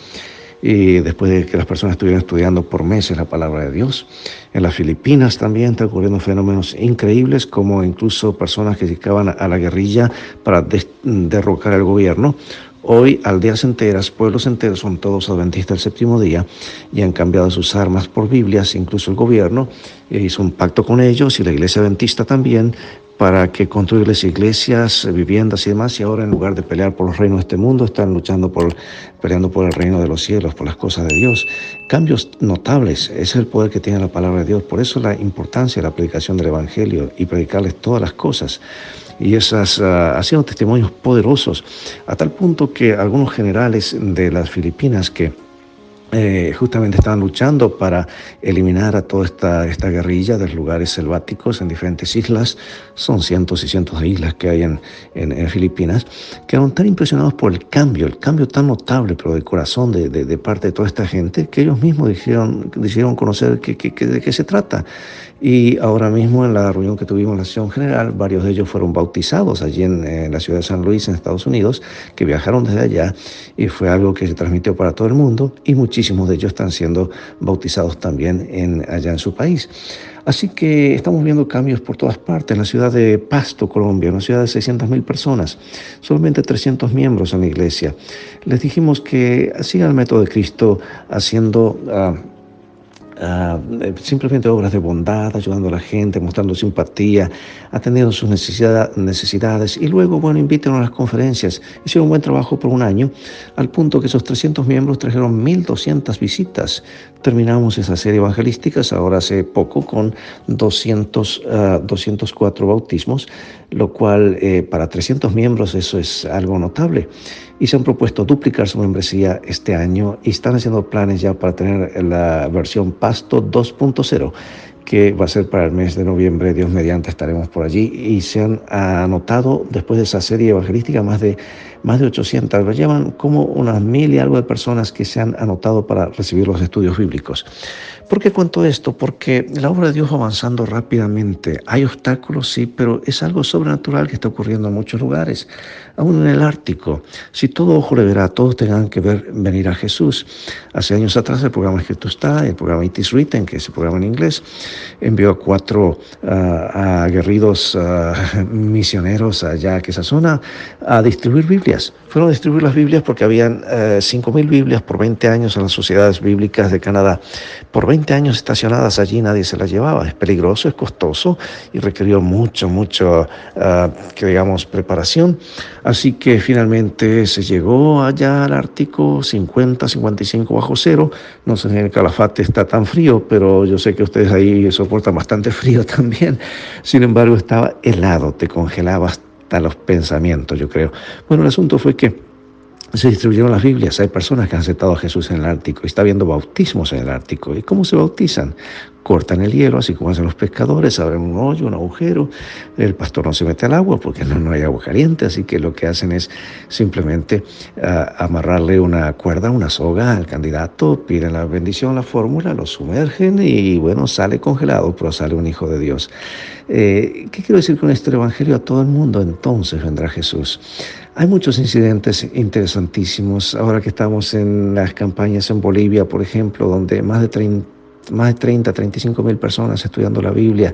y después de que las personas estuvieran estudiando por meses la palabra de Dios. En las Filipinas también están ocurriendo fenómenos increíbles, como incluso personas que se dedicaban a la guerrilla para derrocar al gobierno. Hoy, aldeas enteras, pueblos enteros, son todos adventistas del séptimo día y han cambiado sus armas por Biblias. Incluso el gobierno hizo un pacto con ellos y la iglesia adventista también, para que construirles iglesias, viviendas y demás, y ahora en lugar de pelear por los reinos de este mundo, están peleando por el reino de los cielos, por las cosas de Dios. Cambios notables, ese es el poder que tiene la palabra de Dios. Por eso la importancia de la predicación del Evangelio y predicarles todas las cosas. Y esas han sido testimonios poderosos, a tal punto que algunos generales de las Filipinas que justamente estaban luchando para eliminar a toda esta guerrilla de los lugares selváticos en diferentes islas. Son cientos y cientos de islas que hay en Filipinas. Quedaron tan impresionados por el cambio tan notable, pero de corazón de parte de toda esta gente, que ellos mismos decidieron conocer de qué se trata. Y ahora mismo en la reunión que tuvimos en la sesión general, varios de ellos fueron bautizados allí en la ciudad de San Luis, en Estados Unidos, que viajaron desde allá, y fue algo que se transmitió para todo el mundo, y muchísimos de ellos están siendo bautizados también allá en su país. Así que estamos viendo cambios por todas partes. En la ciudad de Pasto, Colombia, una ciudad de 600,000 personas, solamente 300 miembros en la iglesia. Les dijimos que sigan el método de Cristo haciendo simplemente obras de bondad, ayudando a la gente, mostrando simpatía, atendiendo sus necesidades, y luego, invítenlos a las conferencias. Hicieron un buen trabajo por un año, al punto que esos 300 miembros trajeron 1,200 visitas. Terminamos esa serie evangelística ahora hace poco con 204 bautismos, lo cual para 300 miembros eso es algo notable. Y se han propuesto duplicar su membresía este año y están haciendo planes ya para tener la versión Pasto 2.0, que va a ser para el mes de noviembre. Dios mediante estaremos por allí, y se han anotado después de esa serie evangelística más de 800, lo llevan como unas 1,000 y algo de personas que se han anotado para recibir los estudios bíblicos. ¿Por qué cuento esto? Porque la obra de Dios va avanzando rápidamente. Hay obstáculos, sí, pero es algo sobrenatural que está ocurriendo en muchos lugares. Aún en el Ártico, si todo ojo le verá, todos tengan que venir a Jesús. Hace años atrás el programa Escrito está, el programa It Is Written, que es el programa en inglés, envió a 4 aguerridos misioneros allá a esa zona a distribuir Biblias. Fueron a distribuir las Biblias porque habían 5,000 Biblias por 20 años en las sociedades bíblicas de Canadá. Por 20 años estacionadas allí, nadie se las llevaba. Es peligroso, es costoso y requirió mucho, preparación. Así que finalmente se llegó allá al Ártico, 55 bajo cero. No sé si en el Calafate está tan frío, pero yo sé que ustedes ahí soportan bastante frío también. Sin embargo, estaba helado, te congelaba hasta los pensamientos, yo creo. Bueno, el asunto fue que se distribuyeron las Biblias. Hay personas que han aceptado a Jesús en el Ártico y está habiendo bautismos en el Ártico. ¿Y cómo se bautizan? Cortan el hielo, así como hacen los pescadores, abren un hoyo, un agujero. El pastor no se mete al agua porque no hay agua caliente, así que lo que hacen es simplemente amarrarle una cuerda, una soga al candidato, piden la bendición, la fórmula, lo sumergen y sale congelado, pero sale un hijo de Dios. ¿Qué quiero decir con esto? El Evangelio a todo el mundo, entonces vendrá Jesús. Hay muchos incidentes interesantísimos. Ahora que estamos en las campañas en Bolivia, por ejemplo, donde más de 35,000 personas estudiando la Biblia,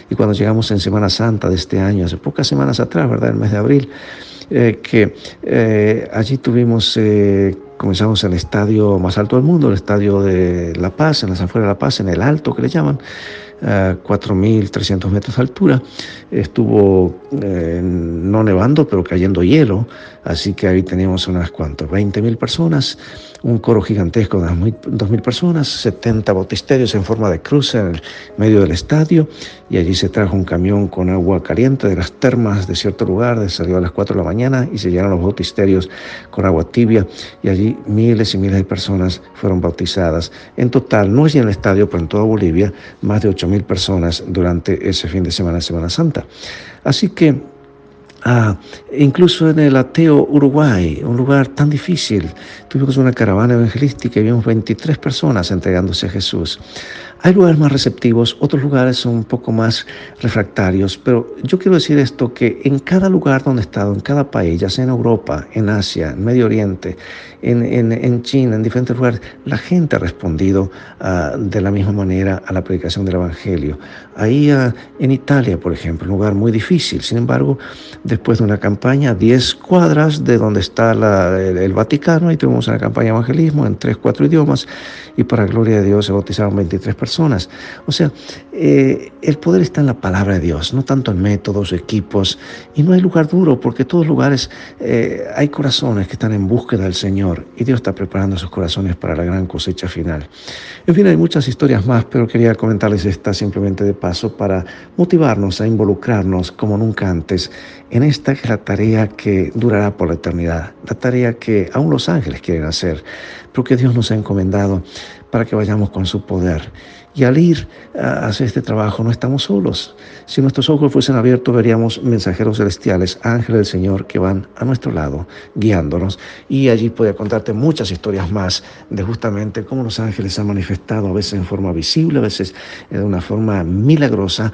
y cuando llegamos en Semana Santa de este año, hace pocas semanas atrás, ¿verdad?, el mes de abril, allí comenzamos en el estadio más alto del mundo, el estadio de La Paz, en las afueras de La Paz, en el Alto, que le llaman, 4,300 metros de altura. Estuvo no nevando, pero cayendo hielo, así que ahí teníamos unas 20,000 personas, un coro gigantesco de 2,000 personas, 70 bautisterios en forma de cruz en el medio del estadio, y allí se trajo un camión con agua caliente de las termas de cierto lugar, salió a las 4 de la mañana y se llenaron los bautisterios con agua tibia, y allí miles y miles de personas fueron bautizadas. En total, no es en el estadio, pero en toda Bolivia, más de 8,000 personas durante ese fin de semana, Semana Santa. Así que incluso en el ateo Uruguay, un lugar tan difícil, tuvimos una caravana evangelística y vimos 23 personas entregándose a Jesús. Hay lugares más receptivos, otros lugares son un poco más refractarios, pero yo quiero decir esto, que en cada lugar donde he estado, en cada país, ya sea en Europa, en Asia, en Medio Oriente, en China, en diferentes lugares, la gente ha respondido de la misma manera a la predicación del Evangelio. Ahí en Italia, por ejemplo, un lugar muy difícil, sin embargo, después de una campaña a 10 cuadras de donde está el Vaticano, ahí tuvimos una campaña de evangelismo en 3-4 idiomas, y para gloria de Dios se bautizaron 23 personas. personas. O sea, el poder está en la palabra de Dios, no tanto en métodos, equipos, y no hay lugar duro, porque en todos lugares hay corazones que están en búsqueda del Señor, y Dios está preparando esos corazones para la gran cosecha final. En fin, hay muchas historias más, pero quería comentarles esta simplemente de paso para motivarnos a involucrarnos como nunca antes en esta que es la tarea que durará por la eternidad, la tarea que aún los ángeles quieren hacer, pero que Dios nos ha encomendado para que vayamos con su poder. Y al ir a hacer este trabajo no estamos solos. Si nuestros ojos fuesen abiertos, veríamos mensajeros celestiales, ángeles del Señor que van a nuestro lado, guiándonos. Y allí podría contarte muchas historias más de justamente cómo los ángeles se han manifestado, a veces en forma visible, a veces de una forma milagrosa,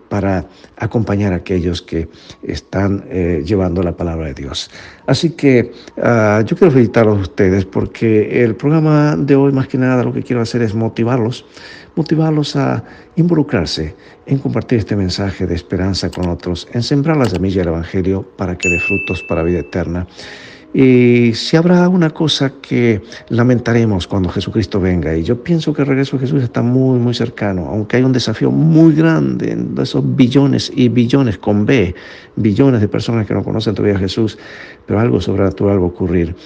para acompañar a aquellos que están llevando la palabra de Dios. Así que yo quiero felicitarlos a ustedes porque el programa de hoy, más que nada, lo que quiero hacer es motivarlos a involucrarse en compartir este mensaje de esperanza con otros, en sembrar la semilla del Evangelio para que dé frutos para vida eterna. Y si habrá una cosa que lamentaremos cuando Jesucristo venga, y yo pienso que el regreso de Jesús está muy, muy cercano, aunque hay un desafío muy grande en esos billones y billones con B, billones de personas que no conocen todavía a Jesús, pero algo sobrenatural va a ocurrir.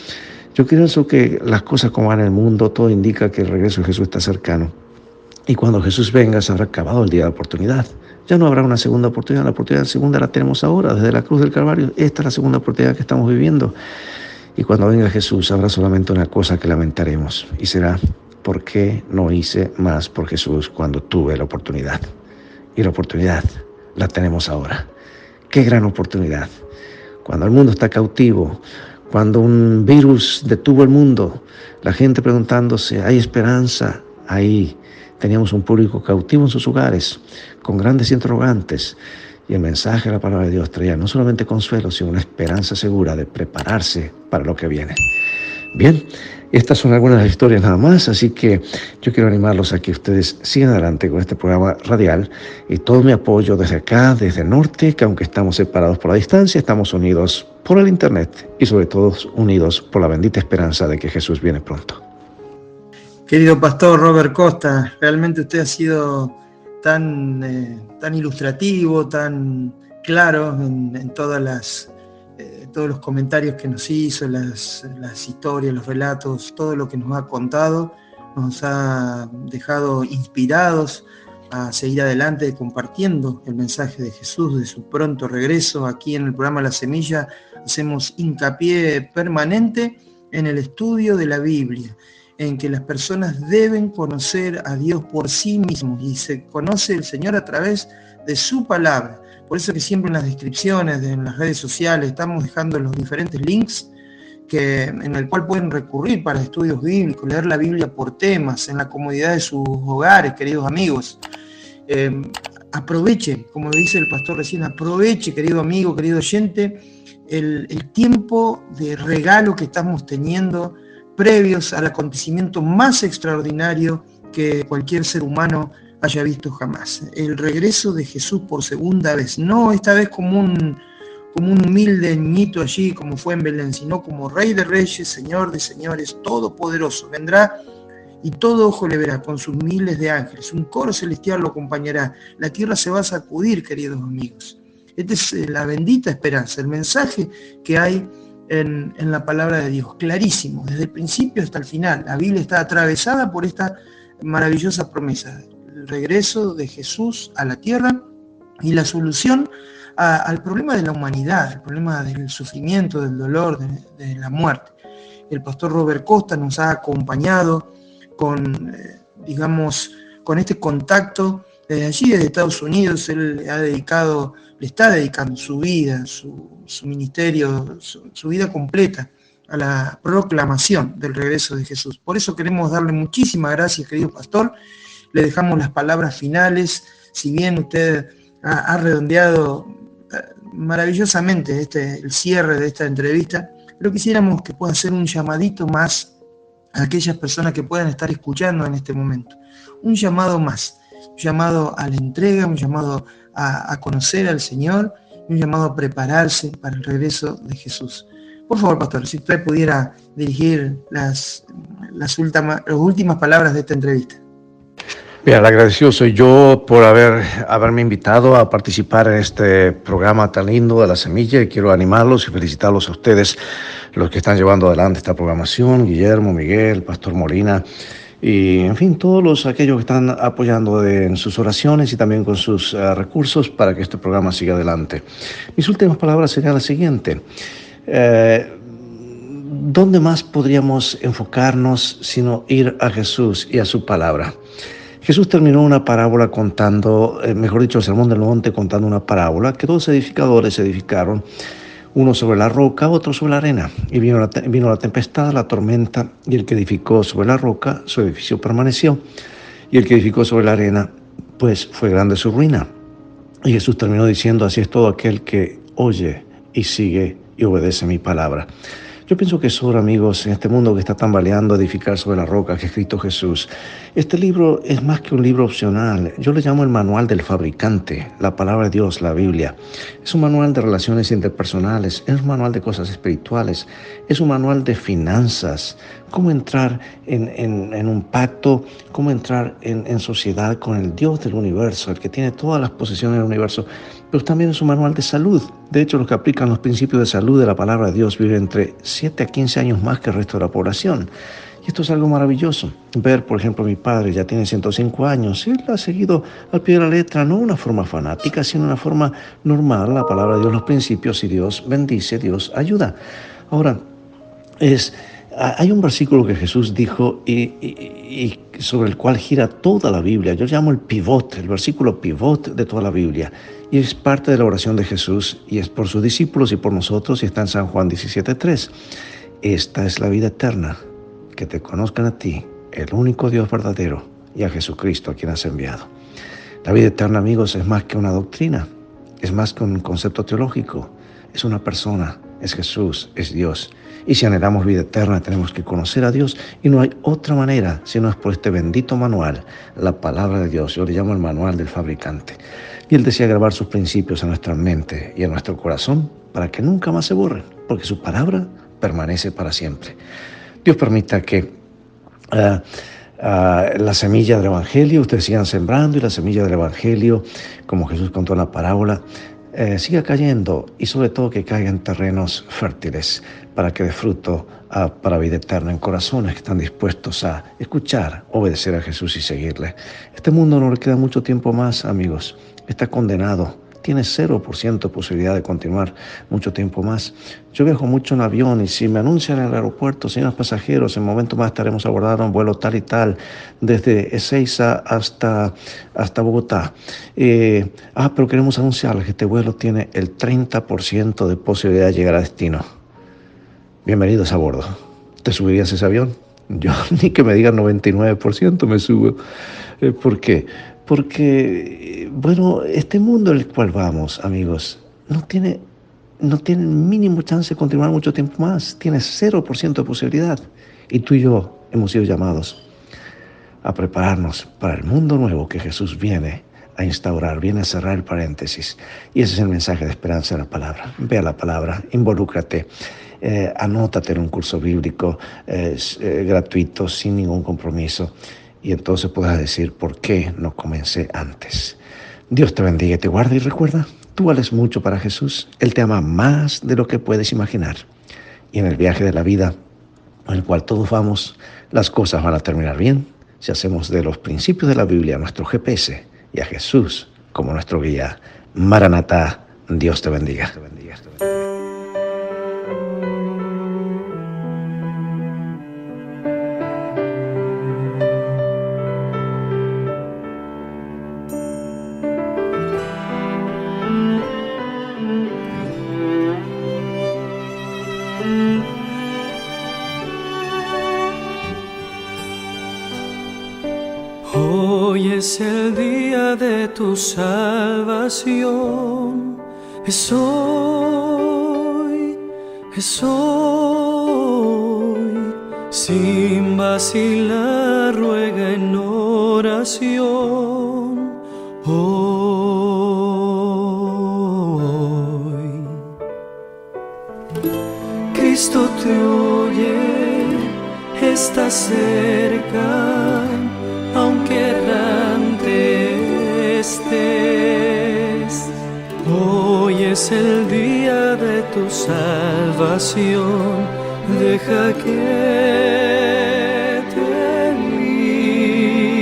Yo pienso que las cosas como van en el mundo, todo indica que el regreso de Jesús está cercano. Y cuando Jesús venga, se habrá acabado el día de la oportunidad. Ya no habrá una segunda oportunidad. La oportunidad segunda la tenemos ahora, desde la cruz del Calvario. Esta es la segunda oportunidad que estamos viviendo. Y cuando venga Jesús, habrá solamente una cosa que lamentaremos. Y será, ¿por qué no hice más por Jesús cuando tuve la oportunidad? Y la oportunidad la tenemos ahora. ¡Qué gran oportunidad! Cuando el mundo está cautivo, cuando un virus detuvo el mundo, la gente preguntándose, ¿hay esperanza? Ahí teníamos un público cautivo en sus hogares, con grandes interrogantes, y el mensaje de la palabra de Dios traía no solamente consuelo, sino una esperanza segura de prepararse para lo que viene. Bien, estas son algunas de las historias nada más, así que yo quiero animarlos a que ustedes sigan adelante con este programa radial, y todo mi apoyo desde acá, desde el norte, que aunque estamos separados por la distancia, estamos unidos por el internet y sobre todo unidos por la bendita esperanza de que Jesús viene pronto. Querido pastor Robert Costa, realmente usted ha sido tan ilustrativo, tan claro en todos los comentarios que nos hizo, las historias, los relatos, todo lo que nos ha contado, nos ha dejado inspirados a seguir adelante compartiendo el mensaje de Jesús, de su pronto regreso. Aquí en el programa La Semilla hacemos hincapié permanente en el estudio de la Biblia, en que las personas deben conocer a Dios por sí mismos, y se conoce el Señor a través de su palabra. Por eso que siempre en las descripciones, en las redes sociales, estamos dejando los diferentes links en el cual pueden recurrir para estudios bíblicos, leer la Biblia por temas, en la comodidad de sus hogares, queridos amigos. Aproveche, como dice el pastor recién, aproveche, querido amigo, querido oyente, el tiempo de regalo que estamos teniendo previos al acontecimiento más extraordinario que cualquier ser humano haya visto jamás. El regreso de Jesús por segunda vez, no esta vez como un humilde niñito allí, como fue en Belén, sino como Rey de Reyes, Señor de Señores, Todopoderoso. Vendrá y todo ojo le verá, con sus miles de ángeles. Un coro celestial lo acompañará. La tierra se va a sacudir, queridos amigos. Esta es la bendita esperanza, el mensaje que hay en la palabra de Dios, clarísimo, desde el principio hasta el final. La Biblia está atravesada por esta maravillosa promesa, el regreso de Jesús a la tierra y la solución al problema de la humanidad, el problema del sufrimiento, del dolor, de la muerte. El pastor Robert Costa nos ha acompañado con este contacto desde allí, desde Estados Unidos. Él le está dedicando su vida, su ministerio, su vida completa a la proclamación del regreso de Jesús. Por eso queremos darle muchísimas gracias, querido pastor. Le dejamos las palabras finales. Si bien usted ha redondeado maravillosamente el cierre de esta entrevista, pero quisiéramos que pueda hacer un llamadito más a aquellas personas que puedan estar escuchando en este momento. Un llamado más, un llamado a la entrega, un llamado a conocer al Señor, un llamado a prepararse para el regreso de Jesús. Por favor, pastor, si usted pudiera dirigir las últimas palabras de esta entrevista. Bien, agradecido soy yo por haberme invitado a participar en este programa tan lindo de La Semilla, y quiero animarlos y felicitarlos a ustedes, los que están llevando adelante esta programación, Guillermo, Miguel, Pastor Molina, y en fin, todos aquellos que están apoyando en sus oraciones y también con sus recursos para que este programa siga adelante. Mis últimas palabras serían las siguientes. ¿Dónde más podríamos enfocarnos sino ir a Jesús y a su palabra? Jesús terminó una parábola contando, mejor dicho, el Sermón del Monte, contando una parábola que dos edificadores edificaron, uno sobre la roca, otro sobre la arena. Y vino la tempestad, la tormenta, y el que edificó sobre la roca, su edificio permaneció. Y el que edificó sobre la arena, pues fue grande su ruina. Y Jesús terminó diciendo: así es todo aquel que oye y sigue y obedece mi palabra. Yo pienso que es hora, amigos, en este mundo que está tambaleando, edificar sobre la roca que ha escrito Jesús. Este libro es más que un libro opcional. Yo le llamo el manual del fabricante, la palabra de Dios, la Biblia. Es un manual de relaciones interpersonales, es un manual de cosas espirituales, es un manual de finanzas, cómo entrar en un pacto, cómo entrar en sociedad con el Dios del universo, el que tiene todas las posesiones del universo. Pero también es un manual de salud. De hecho, los que aplican los principios de salud de la palabra de Dios viven entre 7 a 15 años más que el resto de la población. Y esto es algo maravilloso. Ver, por ejemplo, mi padre ya tiene 105 años. Él ha seguido al pie de la letra, no de una forma fanática, sino de una forma normal, la palabra de Dios, los principios, y Dios bendice, Dios ayuda. Ahora, hay un versículo que Jesús dijo y sobre el cual gira toda la Biblia. Yo llamo el pivot, el versículo pivot de toda la Biblia. Y es parte de la oración de Jesús y es por sus discípulos y por nosotros, y está en San Juan 17:3. Esta es la vida eterna, que te conozcan a ti, el único Dios verdadero, y a Jesucristo a quien has enviado. La vida eterna, amigos, es más que una doctrina, es más que un concepto teológico, es una persona, es Jesús, es Dios. Y si anhelamos vida eterna, tenemos que conocer a Dios, y no hay otra manera si no es por este bendito manual, la palabra de Dios. Yo le llamo el manual del fabricante. Y Él desea grabar sus principios en nuestra mente y en nuestro corazón para que nunca más se borren, porque su palabra permanece para siempre. Dios permita que la semilla del Evangelio, ustedes sigan sembrando, y la semilla del Evangelio, como Jesús contó en la parábola, siga cayendo, y sobre todo que caiga en terrenos fértiles para que dé fruto para vida eterna en corazones que están dispuestos a escuchar, obedecer a Jesús y seguirle. Este mundo no le queda mucho tiempo más, amigos. Está condenado. Tiene 0% posibilidad de continuar mucho tiempo más. Yo viajo mucho en avión, y si me anuncian en el aeropuerto: señores pasajeros, en un momento más estaremos abordando un vuelo tal y tal desde Ezeiza hasta Bogotá. Pero queremos anunciarles que este vuelo tiene el 30% de posibilidad de llegar a destino. Bienvenidos a bordo. ¿Te subirías a ese avión? Yo ni que me digan 99% me subo. ¿Por qué? Porque, bueno, este mundo en el cual vamos, amigos, no tiene mínimo chance de continuar mucho tiempo más. Tiene 0% de posibilidad. Y tú y yo hemos sido llamados a prepararnos para el mundo nuevo que Jesús viene a instaurar, viene a cerrar el paréntesis. Y ese es el mensaje de esperanza de la palabra. Ve a la palabra, involúcrate, anótate en un curso bíblico gratuito, sin ningún compromiso. Y entonces podrás decir: ¿por qué no comencé antes? Dios te bendiga y te guarde, y recuerda, tú vales mucho para Jesús. Él te ama más de lo que puedes imaginar. Y en el viaje de la vida, en el cual todos vamos, las cosas van a terminar bien si hacemos de los principios de la Biblia nuestro GPS y a Jesús como nuestro guía. Maranatá, Dios te bendiga. Hoy es el día de tu salvación, es hoy, sin vacilar ruega en oración, hoy. Cristo te oye, está cerca, aunque errante estés. Hoy es el día de tu salvación. Deja que te limpie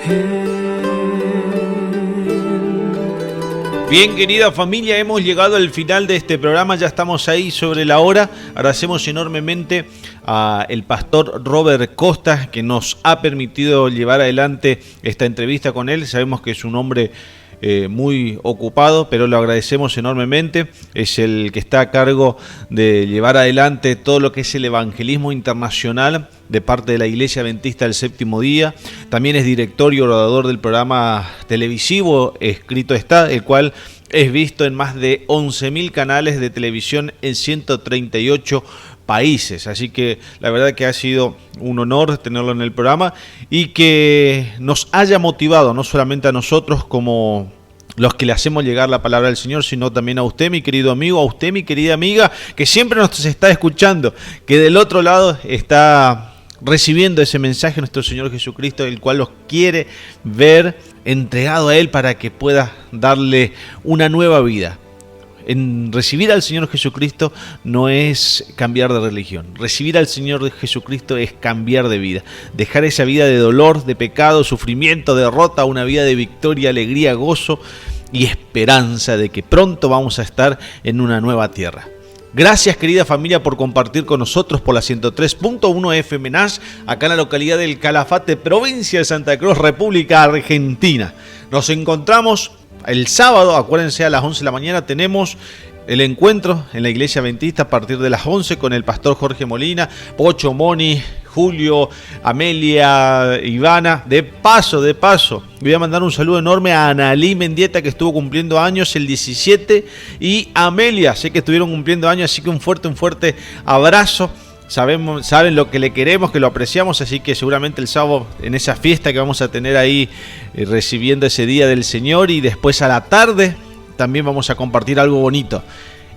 Él. Bien, querida familia, hemos llegado al final de este programa, ya estamos ahí sobre la hora. Agradecemos enormemente al pastor Robert Costa, que nos ha permitido llevar adelante esta entrevista con él. Sabemos que es un hombre muy ocupado, pero lo agradecemos enormemente. Es el que está a cargo de llevar adelante todo lo que es el evangelismo internacional de parte de la Iglesia Adventista del Séptimo Día. También es director y orador del programa televisivo Escrito Está, el cual es visto en más de 11.000 canales de televisión en 138 países. Así que la verdad que ha sido un honor tenerlo en el programa y que nos haya motivado, no solamente a nosotros como los que le hacemos llegar la palabra del Señor, sino también a usted, mi querido amigo, a usted, mi querida amiga, que siempre nos está escuchando, que del otro lado está recibiendo ese mensaje de nuestro Señor Jesucristo, el cual los quiere ver entregado a Él para que pueda darle una nueva vida. En recibir al Señor Jesucristo no es cambiar de religión. Recibir al Señor Jesucristo es cambiar de vida. Dejar esa vida de dolor, de pecado, sufrimiento, derrota, una vida de victoria, alegría, gozo y esperanza de que pronto vamos a estar en una nueva tierra. Gracias, querida familia, por compartir con nosotros por la 103.1 FM Nash, acá en la localidad del Calafate, provincia de Santa Cruz, República Argentina. Nos encontramos el sábado, acuérdense, a las 11 de la mañana tenemos el encuentro en la Iglesia Adventista a partir de las 11 con el pastor Jorge Molina, Pocho, Moni, Julio, Amelia, Ivana. De paso, voy a mandar un saludo enorme a Analí Mendieta, que estuvo cumpliendo años el 17, y Amelia, sé que estuvieron cumpliendo años, así que un fuerte abrazo. Saben lo que le queremos, que lo apreciamos, así que seguramente el sábado en esa fiesta que vamos a tener ahí recibiendo ese día del Señor, y después a la tarde también vamos a compartir algo bonito.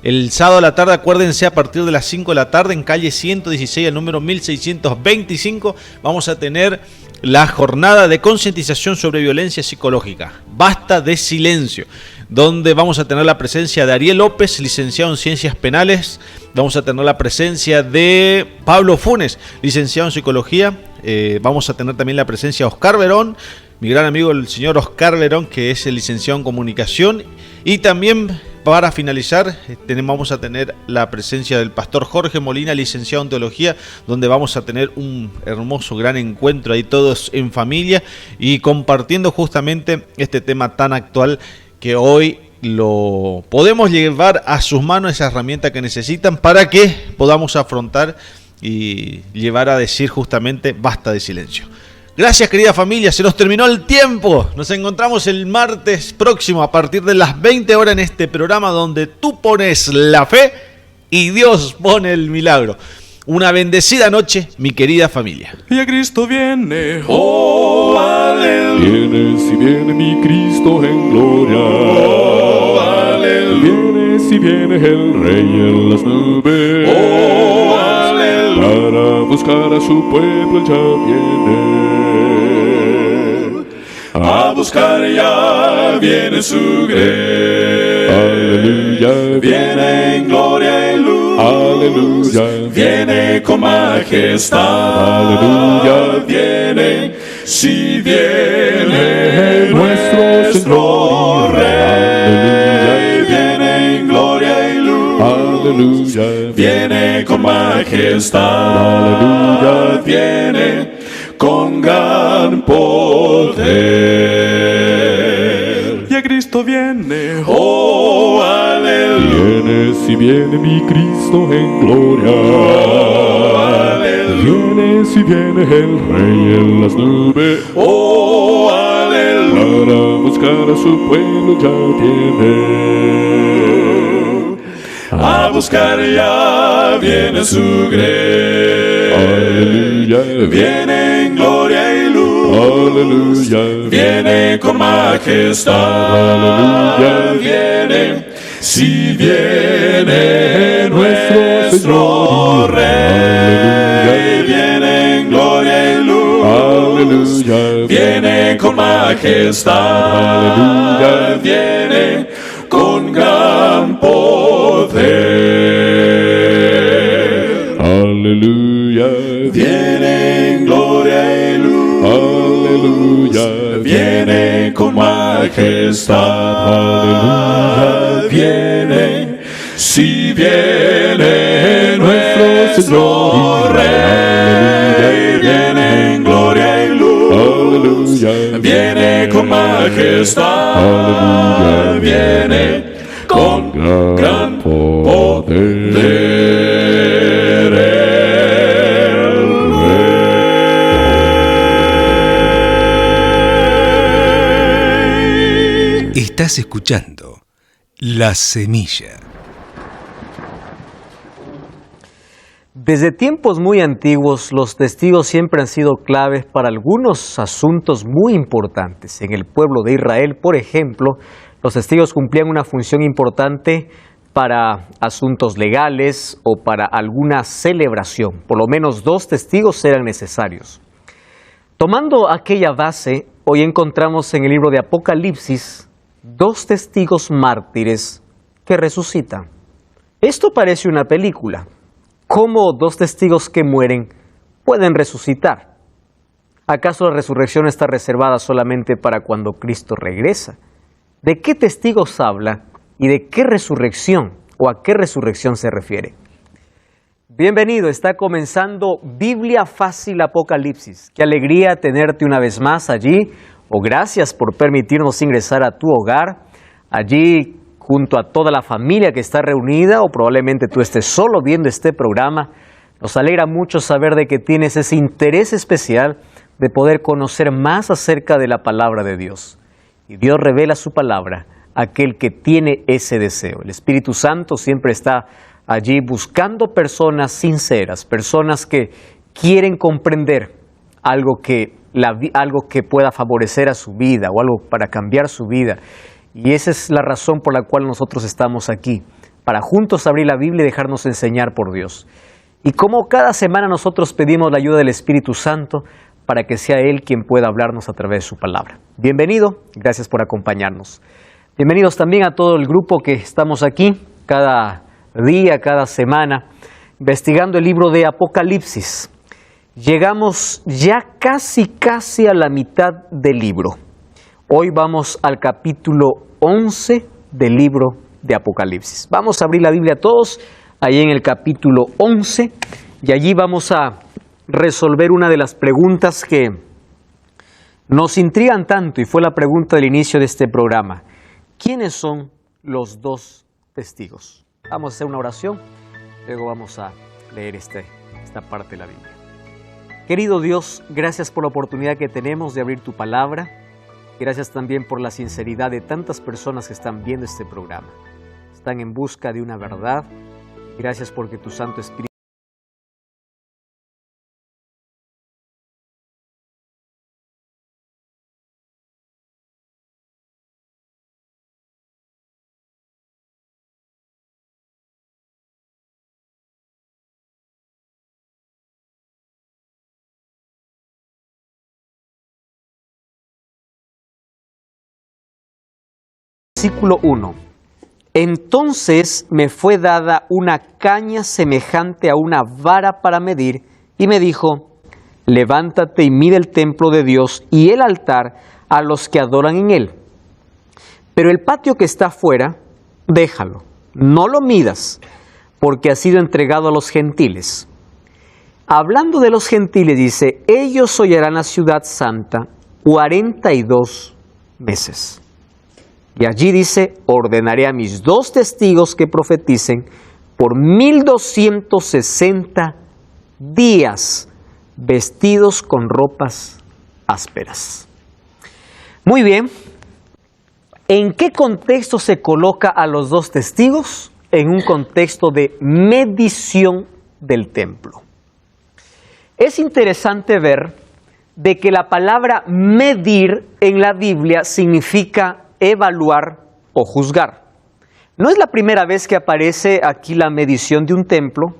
El sábado a la tarde, acuérdense, a partir de las 5 de la tarde en calle 116, el número 1625, vamos a tener la jornada de concientización sobre violencia psicológica. Basta de silencio, donde vamos a tener la presencia de Ariel López, licenciado en Ciencias Penales. Vamos a tener la presencia de Pablo Funes, licenciado en Psicología. Vamos a tener también la presencia de Oscar Verón, mi gran amigo el señor Oscar Verón, que es el licenciado en Comunicación. Y también, para finalizar, vamos a tener la presencia del pastor Jorge Molina, licenciado en Teología, donde vamos a tener un hermoso, gran encuentro ahí todos en familia y compartiendo justamente este tema tan actual que hoy lo podemos llevar a sus manos, esa herramienta que necesitan para que podamos afrontar y llevar a decir justamente basta de silencio. Gracias, querida familia, se nos terminó el tiempo. Nos encontramos el martes próximo a partir de las 20 horas en este programa donde tú pones la fe y Dios pone el milagro. Una bendecida noche, mi querida familia. Ya Cristo viene, oh, aleluya. Viene, si viene mi Cristo en gloria, Oh, aleluya. viene, si viene el Rey en las nubes, Oh, aleluya. para buscar a su pueblo ya viene, A buscar ya viene su grey. aleluya, Viene en gloria y luz. aleluya, Viene con majestad. aleluya, Viene, si viene nuestro nuestro Señor, Rey. Viene en gloria y luz. aleluya, Viene con majestad. Aleluya. Viene con gran poder. Ya Cristo viene, oh, aleluya. viene, si viene mi Cristo en gloria, Oh, aleluya. viene, si viene el Rey en las nubes, Oh, aleluya. para buscar a su pueblo ya viene, A buscar ya viene su grey. aleluya, Viene en gloria y luz. aleluya, Viene con majestad. Aleluya. Viene, si viene nuestro nuestro Señor. Rey. Aleluya. Viene en gloria y luz. aleluya, Viene viene con majestad, aleluya, viene con gran poder. Aleluya, viene en gloria y luz. Aleluya, viene con majestad. Aleluya, viene, si viene nuestro Rey, viene en gloria y luz. Aleluya, viene con majestad. Aleluya, viene con gran poder. Estás escuchando La Semilla. Desde tiempos muy antiguos, los testigos siempre han sido claves para algunos asuntos muy importantes. En el pueblo de Israel, por ejemplo, los testigos cumplían una función importante para asuntos legales o para alguna celebración. Por lo menos 2 testigos eran necesarios. Tomando aquella base, hoy encontramos en el libro de Apocalipsis 2 testigos mártires que resucitan. Esto parece una película. ¿Cómo 2 testigos que mueren pueden resucitar? ¿Acaso la resurrección está reservada solamente para cuando Cristo regresa? ¿De qué testigos habla y de qué resurrección o a qué resurrección se refiere? Bienvenido, está comenzando Biblia Fácil Apocalipsis. Qué alegría tenerte una vez más allí, o gracias por permitirnos ingresar a tu hogar, allí junto a toda la familia que está reunida, o probablemente tú estés solo viendo este programa. Nos alegra mucho saber de que tienes ese interés especial de poder conocer más acerca de la palabra de Dios. Y Dios revela su palabra a aquel que tiene ese deseo. El Espíritu Santo siempre está allí buscando personas sinceras, personas que quieren comprender algo que pueda favorecer a su vida o algo para cambiar su vida. Y esa es la razón por la cual nosotros estamos aquí, para juntos abrir la Biblia y dejarnos enseñar por Dios. Y como cada semana nosotros pedimos la ayuda del Espíritu Santo para que sea Él quien pueda hablarnos a través de su palabra. Bienvenido, gracias por acompañarnos. Bienvenidos también a todo el grupo que estamos aquí, cada día, cada semana, investigando el libro de Apocalipsis. Llegamos ya casi a la mitad del libro. Hoy vamos al capítulo 11 del libro de Apocalipsis. Vamos a abrir la Biblia todos, ahí en el capítulo 11, y allí vamos a resolver una de las preguntas que nos intrigan tanto, y fue la pregunta del inicio de este programa. ¿Quiénes son los 2 testigos? Vamos a hacer una oración, luego vamos a leer esta parte de la Biblia. Querido Dios, gracias por la oportunidad que tenemos de abrir tu palabra. Gracias también por la sinceridad de tantas personas que están viendo este programa. Están en busca de una verdad. Gracias porque tu Santo Espíritu Versículo 1. Entonces me fue dada una caña semejante a una vara para medir, y me dijo, levántate y mide el templo de Dios y el altar a los que adoran en él. Pero el patio que está afuera, déjalo, no lo midas, porque ha sido entregado a los gentiles. Hablando de los gentiles, dice, ellos hollarán la ciudad santa 42 meses. Y allí dice, ordenaré a mis 2 testigos que profeticen por 1260 días, vestidos con ropas ásperas. Muy bien, ¿en qué contexto se coloca a los 2 testigos? En un contexto de medición del templo. Es interesante ver de que la palabra medir en la Biblia significa evaluar o juzgar. No es la primera vez que aparece aquí la medición de un templo.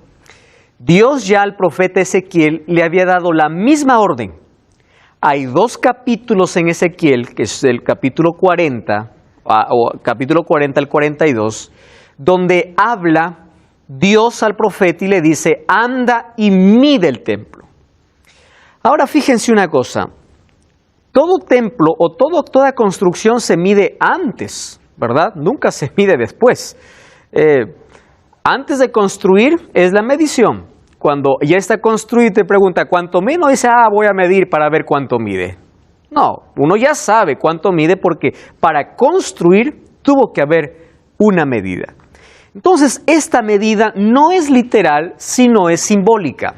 Dios ya al profeta Ezequiel le había dado la misma orden hay 2 capítulos en Ezequiel, que es el capítulo 40, o capítulo 40 al 42, donde habla Dios al profeta y le dice, anda y mide el templo. Ahora fíjense una cosa, todo templo o toda construcción se mide antes, ¿verdad? Nunca se mide después. Antes de construir es la medición. Cuando ya está construido y te pregunta cuánto mide, no dice, voy a medir para ver cuánto mide. No, uno ya sabe cuánto mide porque para construir tuvo que haber una medida. Entonces, esta medida no es literal, sino es simbólica.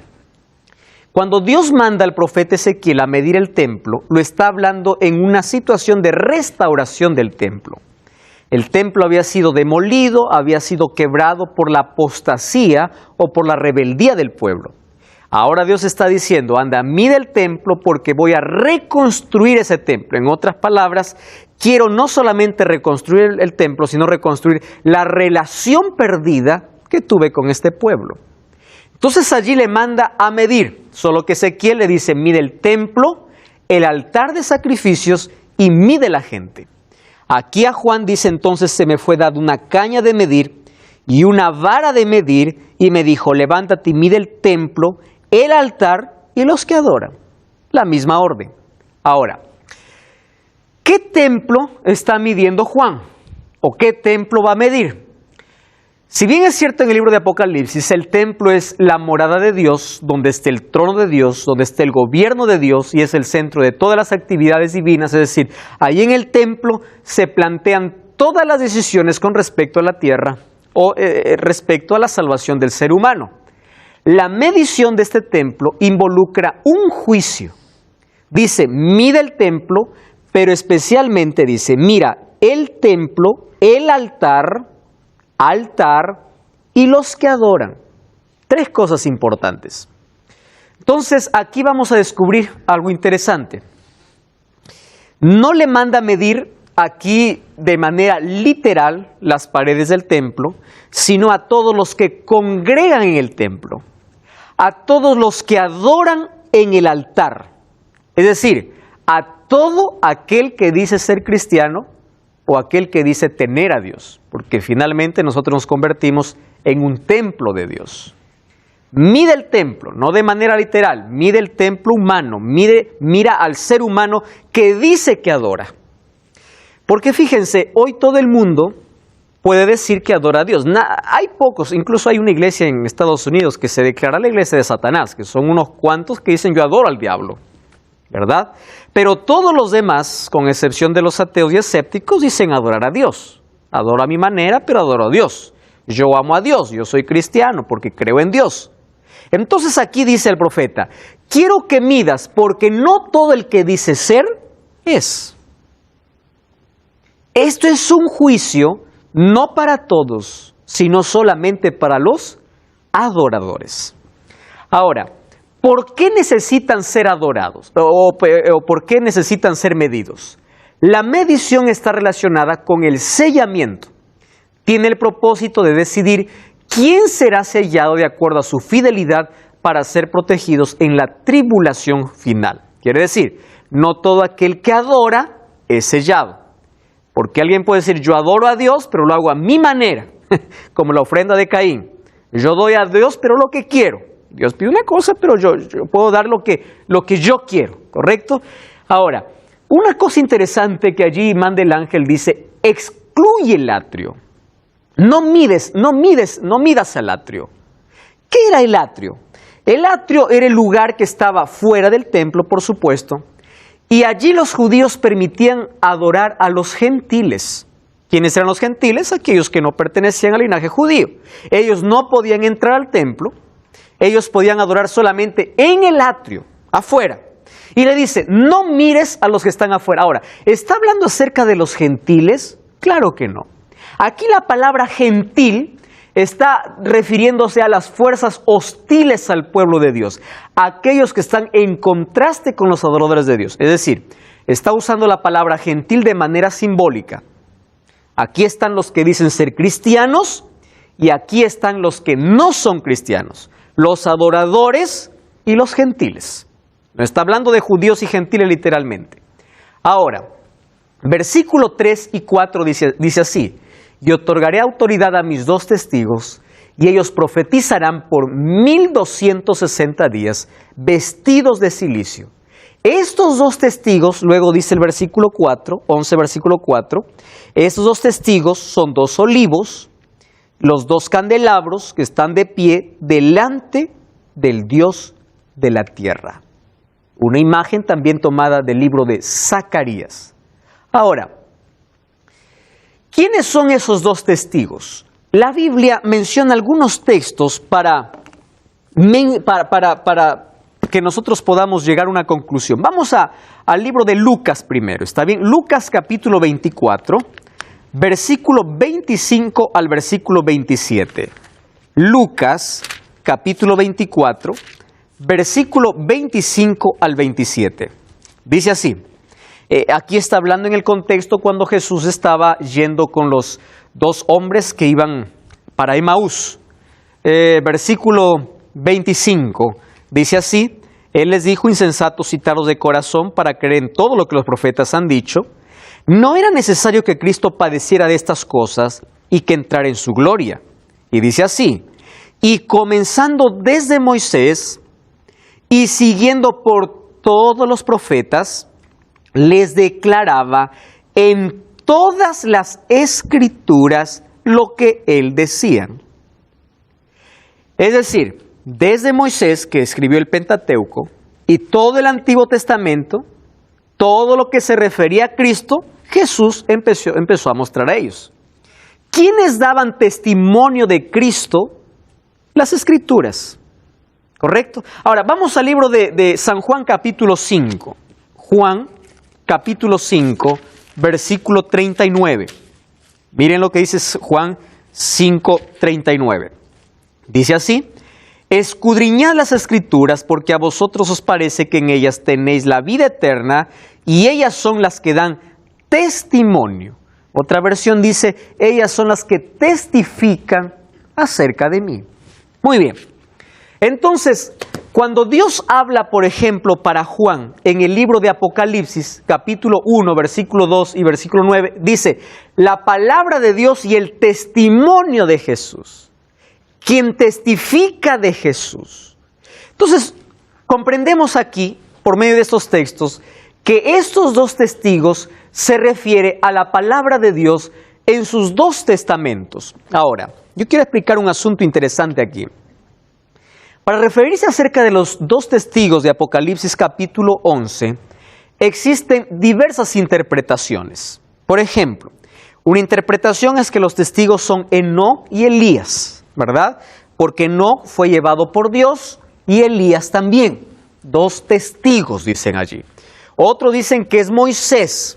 Cuando Dios manda al profeta Ezequiel a medir el templo, lo está hablando en una situación de restauración del templo. El templo había sido demolido, había sido quebrado por la apostasía o por la rebeldía del pueblo. Ahora Dios está diciendo, anda, mide el templo porque voy a reconstruir ese templo. En otras palabras, quiero no solamente reconstruir el templo, sino reconstruir la relación perdida que tuve con este pueblo. Entonces allí le manda a medir, solo que Ezequiel le dice, mide el templo, el altar de sacrificios y mide la gente. Aquí a Juan dice, entonces se me fue dada una caña de medir y una vara de medir y me dijo, levántate y mide el templo, el altar y los que adoran. La misma orden. Ahora, ¿qué templo está midiendo Juan? ¿O qué templo va a medir? Si bien es cierto en el libro de Apocalipsis, el templo es la morada de Dios, donde está el trono de Dios, donde está el gobierno de Dios y es el centro de todas las actividades divinas, es decir, ahí en el templo se plantean todas las decisiones con respecto a la tierra o respecto a la salvación del ser humano. La medición de este templo involucra un juicio. Dice, mide el templo, pero especialmente dice, mira, el templo, el altar y los que adoran. 3 cosas importantes. Entonces, aquí vamos a descubrir algo interesante. No le manda a medir aquí de manera literal las paredes del templo, sino a todos los que congregan en el templo, a todos los que adoran en el altar. Es decir, a todo aquel que dice ser cristiano o aquel que dice tener a Dios, porque finalmente nosotros nos convertimos en un templo de Dios. Mide el templo, no de manera literal, mide el templo humano, mira al ser humano que dice que adora. Porque fíjense, hoy todo el mundo puede decir que adora a Dios. Hay pocos, incluso hay una iglesia en Estados Unidos que se declara la iglesia de Satanás, que son unos cuantos que dicen yo adoro al diablo, ¿verdad? Pero todos los demás, con excepción de los ateos y escépticos, dicen adorar a Dios. Adoro a mi manera, pero adoro a Dios. Yo amo a Dios, yo soy cristiano porque creo en Dios. Entonces aquí dice el profeta, quiero que midas porque no todo el que dice ser es. Esto es un juicio no para todos, sino solamente para los adoradores. Ahora, ¿por qué necesitan ser adorados? ¿O por qué necesitan ser medidos? La medición está relacionada con el sellamiento. Tiene el propósito de decidir quién será sellado de acuerdo a su fidelidad para ser protegidos en la tribulación final. Quiere decir, no todo aquel que adora es sellado. Porque alguien puede decir, yo adoro a Dios, pero lo hago a mi manera, como la ofrenda de Caín. Yo doy a Dios, pero lo que quiero. Dios pide una cosa, pero yo puedo dar lo que yo quiero, ¿correcto? Ahora, una cosa interesante que allí manda el ángel dice, excluye el atrio. No midas al atrio. ¿Qué era el atrio? El atrio era el lugar que estaba fuera del templo, por supuesto, y allí los judíos permitían adorar a los gentiles. ¿Quiénes eran los gentiles? Aquellos que no pertenecían al linaje judío. Ellos no podían entrar al templo, ellos podían adorar solamente en el atrio, afuera. Y le dice, no mires a los que están afuera. Ahora, ¿está hablando acerca de los gentiles? Claro que no. Aquí la palabra gentil está refiriéndose a las fuerzas hostiles al pueblo de Dios, aquellos que están en contraste con los adoradores de Dios. Es decir, está usando la palabra gentil de manera simbólica. Aquí están los que dicen ser cristianos y aquí están los que no son cristianos, los adoradores y los gentiles. No está hablando de judíos y gentiles literalmente. Ahora, versículo 3 y 4 dice así: y otorgaré autoridad a mis 2 testigos, y ellos profetizarán por 1260 días, vestidos de cilicio. Estos 2 testigos, luego dice el versículo 4, 11 versículo 4, estos 2 testigos son 2 olivos, los 2 candelabros que están de pie delante del Dios de la tierra. Una imagen también tomada del libro de Zacarías. Ahora, ¿quiénes son esos 2 testigos? La Biblia menciona algunos textos para que nosotros podamos llegar a una conclusión. Vamos al libro de Lucas primero, ¿está bien? Lucas capítulo 24, versículo 25 al versículo 27. Lucas capítulo 24, versículo 25 al 27. Dice así. Aquí está hablando en el contexto cuando Jesús estaba yendo con los 2 hombres que iban para Emaús. Versículo 25 dice así: Él les dijo: insensatos y tardos de corazón para creer en todo lo que los profetas han dicho. No era necesario que Cristo padeciera de estas cosas y que entrara en su gloria. Y dice así: y comenzando desde Moisés y siguiendo por todos los profetas, les declaraba en todas las escrituras lo que él decía. Es decir, desde Moisés, que escribió el Pentateuco, y todo el Antiguo Testamento, todo lo que se refería a Cristo, Jesús empezó a mostrar a ellos. ¿Quiénes daban testimonio de Cristo? Las Escrituras. ¿Correcto? Ahora, vamos al libro de San Juan capítulo 5. Juan capítulo 5, versículo 39. Miren lo que dice Juan 5, 39. Dice así: escudriñad las Escrituras, porque a vosotros os parece que en ellas tenéis la vida eterna, y ellas son las que dan testimonio. Otra versión dice: ellas son las que testifican acerca de mí. Muy bien. Entonces, cuando Dios habla, por ejemplo, para Juan, en el libro de Apocalipsis, capítulo 1, versículo 2 y versículo 9, dice: la palabra de Dios y el testimonio de Jesús. Quien testifica de Jesús. Entonces, comprendemos aquí, por medio de estos textos, que estos 2 testigos se refiere a la palabra de Dios en sus 2 testamentos. Ahora, yo quiero explicar un asunto interesante aquí. Para referirse acerca de los 2 testigos de Apocalipsis capítulo 11, existen diversas interpretaciones. Por ejemplo, una interpretación es que los testigos son Enoc y Elías, ¿verdad? Porque Enoc fue llevado por Dios y Elías también. 2 testigos dicen allí. Otros dicen que es Moisés.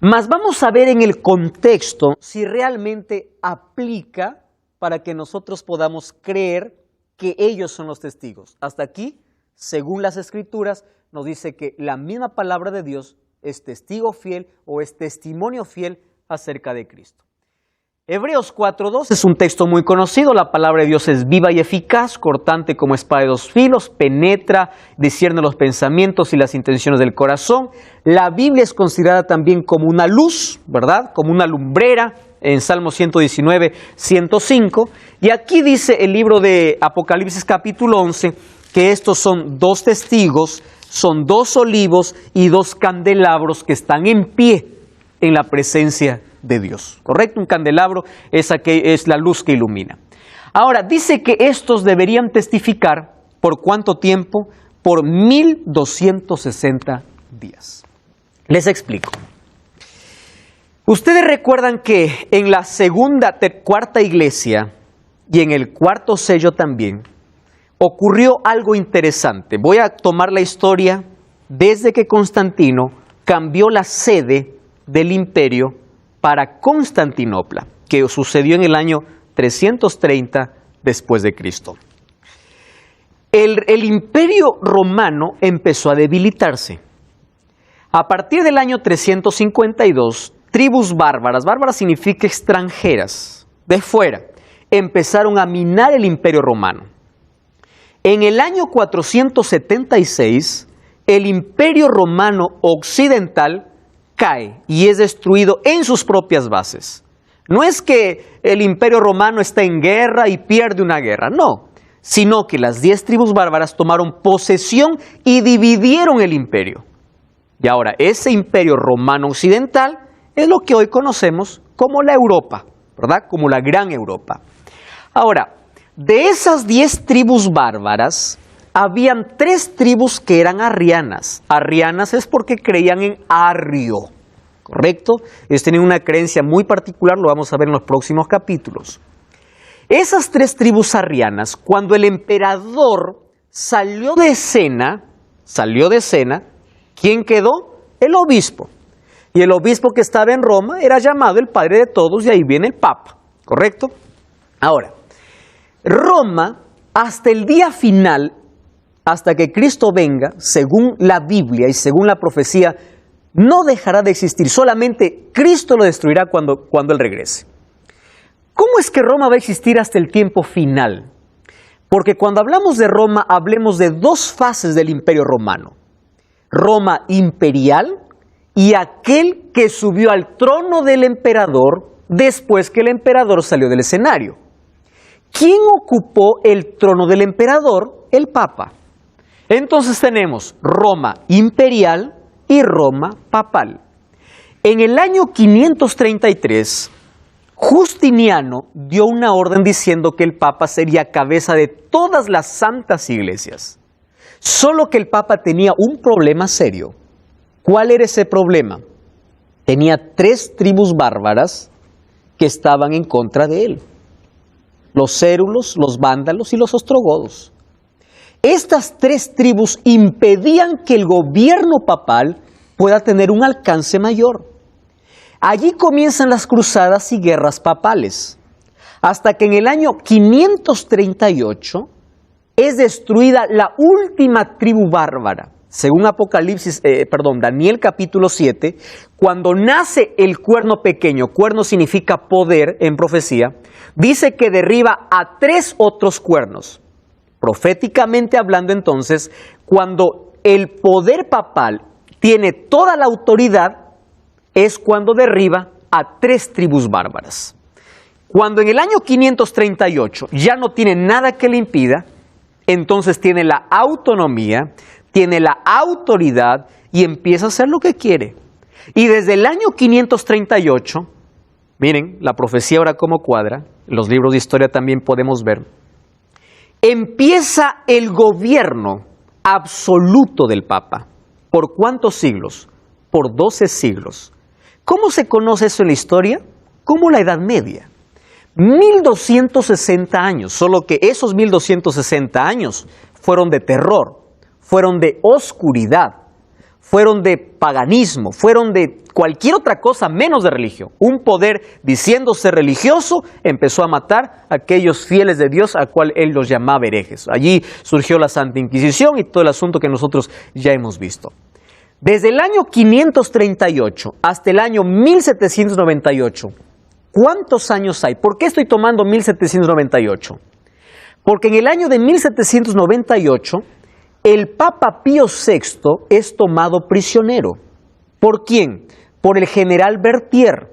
Mas vamos a ver en el contexto si realmente aplica para que nosotros podamos creer que ellos son los testigos. Hasta aquí, según las Escrituras, nos dice que la misma palabra de Dios es testigo fiel o es testimonio fiel acerca de Cristo. Hebreos 4:2 es un texto muy conocido. La palabra de Dios es viva y eficaz, cortante como espada de 2 filos, penetra, discierne los pensamientos y las intenciones del corazón. La Biblia es considerada también como una luz, ¿verdad? Como una lumbrera, en Salmo 119, 105. Y aquí dice el libro de Apocalipsis capítulo 11 que estos son 2 testigos, son 2 olivos y 2 candelabros que están en pie en la presencia de Dios. ¿Correcto? Un candelabro es la luz que ilumina. Ahora, dice que estos deberían testificar ¿por cuánto tiempo? Por 1260 días. Les explico. Ustedes recuerdan que en la cuarta iglesia y en el 4.º sello también ocurrió algo interesante. Voy a tomar la historia desde que Constantino cambió la sede del imperio para Constantinopla, que sucedió en el año 330 después de Cristo. El imperio romano empezó a debilitarse. A partir del año 352, tribus bárbaras significa extranjeras, de fuera, empezaron a minar el imperio romano. En el año 476, el Imperio Romano Occidental cae y es destruido en sus propias bases. No es que el Imperio Romano está en guerra y pierde una guerra, no, sino que las 10 tribus bárbaras tomaron posesión y dividieron el imperio. Y ahora ese Imperio Romano Occidental es lo que hoy conocemos como la Europa, ¿verdad? Como la Gran Europa. Ahora, de esas 10 tribus bárbaras, habían 3 tribus que eran arrianas. Arrianas es porque creían en Arrio, ¿correcto? Ellos tenían una creencia muy particular, lo vamos a ver en los próximos capítulos. Esas 3 tribus arrianas, cuando el emperador salió de escena, ¿quién quedó? El obispo. Y el obispo que estaba en Roma era llamado el padre de todos y ahí viene el papa, ¿correcto? Ahora, Roma, hasta el día final, hasta que Cristo venga, según la Biblia y según la profecía, no dejará de existir. Solamente Cristo lo destruirá cuando Él regrese. ¿Cómo es que Roma va a existir hasta el tiempo final? Porque cuando hablamos de Roma, hablemos de 2 fases del Imperio Romano. Roma imperial y aquel que subió al trono del emperador después que el emperador salió del escenario. ¿Quién ocupó el trono del emperador? El Papa. Entonces tenemos Roma imperial y Roma papal. En el año 533, Justiniano dio una orden diciendo que el Papa sería cabeza de todas las santas iglesias. Solo que el Papa tenía un problema serio. ¿Cuál era ese problema? Tenía 3 tribus bárbaras que estaban en contra de él. Los cérulos, los vándalos y los ostrogodos. Estas 3 tribus impedían que el gobierno papal pueda tener un alcance mayor. Allí comienzan las cruzadas y guerras papales, hasta que en el año 538 es destruida la última tribu bárbara. Según Daniel capítulo 7, cuando nace el cuerno pequeño, cuerno significa poder en profecía, dice que derriba a 3 otros cuernos. Proféticamente hablando entonces, cuando el poder papal tiene toda la autoridad, es cuando derriba a 3 tribus bárbaras. Cuando en el año 538 ya no tiene nada que le impida, entonces tiene la autonomía, tiene la autoridad y empieza a hacer lo que quiere. Y desde el año 538, miren la profecía ahora cómo cuadra, en los libros de historia también podemos ver, empieza el gobierno absoluto del Papa. ¿Por cuántos siglos? Por 12 siglos. ¿Cómo se conoce eso en la historia? Como la Edad Media. 1260 años, solo que esos 1260 años fueron de terror, fueron de oscuridad, fueron de paganismo, fueron de cualquier otra cosa menos de religión. Un poder diciéndose religioso empezó a matar a aquellos fieles de Dios a cual él los llamaba herejes. Allí surgió la Santa Inquisición y todo el asunto que nosotros ya hemos visto. Desde el año 538 hasta el año 1798, ¿cuántos años hay? ¿Por qué estoy tomando 1798? Porque en el año de 1798, el Papa Pío VI es tomado prisionero. ¿Por quién? Por el general Berthier,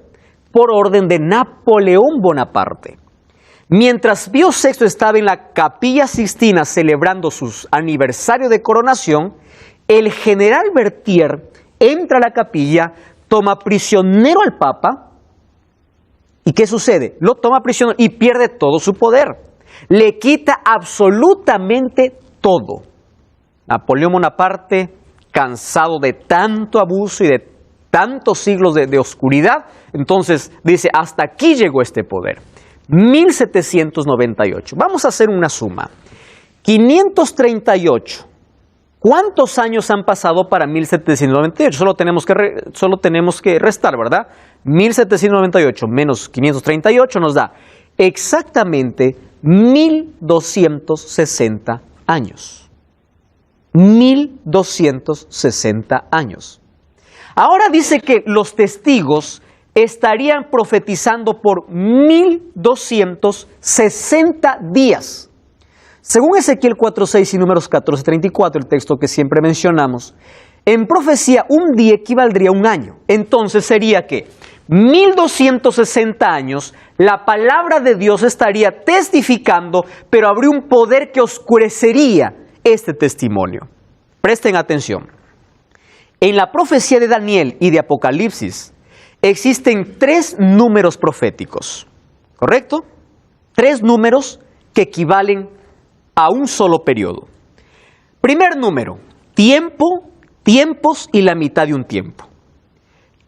por orden de Napoleón Bonaparte. Mientras Pío VI estaba en la Capilla Sixtina celebrando su aniversario de coronación, el general Berthier entra a la capilla, toma prisionero al Papa. ¿Y qué sucede? Lo toma prisionero y pierde todo su poder. Le quita absolutamente todo. Napoleón Bonaparte, cansado de tanto abuso y de tantos siglos de oscuridad, entonces dice, hasta aquí llegó este poder. 1798. Vamos a hacer una suma. 538. ¿Cuántos años han pasado para 1798? Solo tenemos que restar, ¿verdad? 1798 menos 538 nos da exactamente 1260 años. 1260 años. Ahora dice que los testigos estarían profetizando por 1260 días. Según Ezequiel 4:6 y Números 14:34, el texto que siempre mencionamos, en profecía un día equivaldría a un año. Entonces sería que 1260 años la palabra de Dios estaría testificando, pero habría un poder que oscurecería este testimonio. Presten atención. En la profecía de Daniel y de Apocalipsis existen 3 números proféticos, ¿correcto? 3 números que equivalen a un solo periodo. Primer número, tiempo, tiempos y la mitad de un tiempo.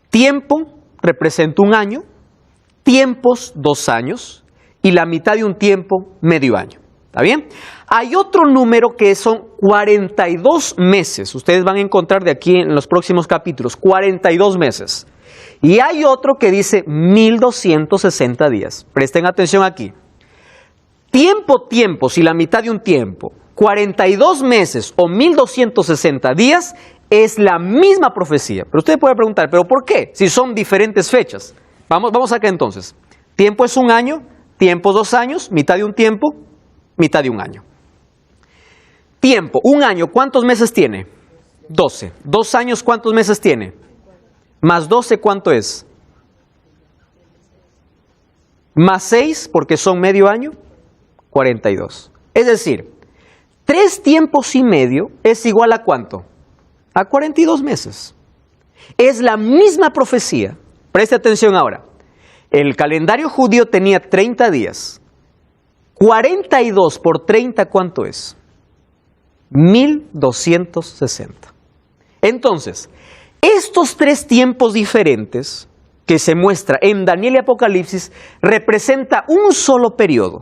Tiempo representa un año, tiempos 2 años y la mitad de un tiempo medio año. ¿Está bien? Hay otro número que son 42 meses. Ustedes van a encontrar de aquí en los próximos capítulos, 42 meses. Y hay otro que dice 1260 días. Presten atención aquí. Tiempo, tiempos y la mitad de un tiempo, 42 meses o 1260 días es la misma profecía. Pero usted puede preguntar, ¿pero por qué? Si son diferentes fechas. Vamos acá entonces. Tiempo es un año, tiempo 2 años, mitad de un tiempo, mitad de un año. Tiempo, un año, ¿cuántos meses tiene? 12. 2 años, ¿cuántos meses tiene? Más 12, ¿cuánto es? Más 6, porque son medio año, 42. Es decir, 3 tiempos y medio es igual a ¿cuánto? A 42 meses. Es la misma profecía. Preste atención ahora. El calendario judío tenía 30 días. 42 por 30, ¿cuánto es? 1260. Entonces, estos 3 tiempos diferentes que se muestra en Daniel y Apocalipsis representa un solo periodo.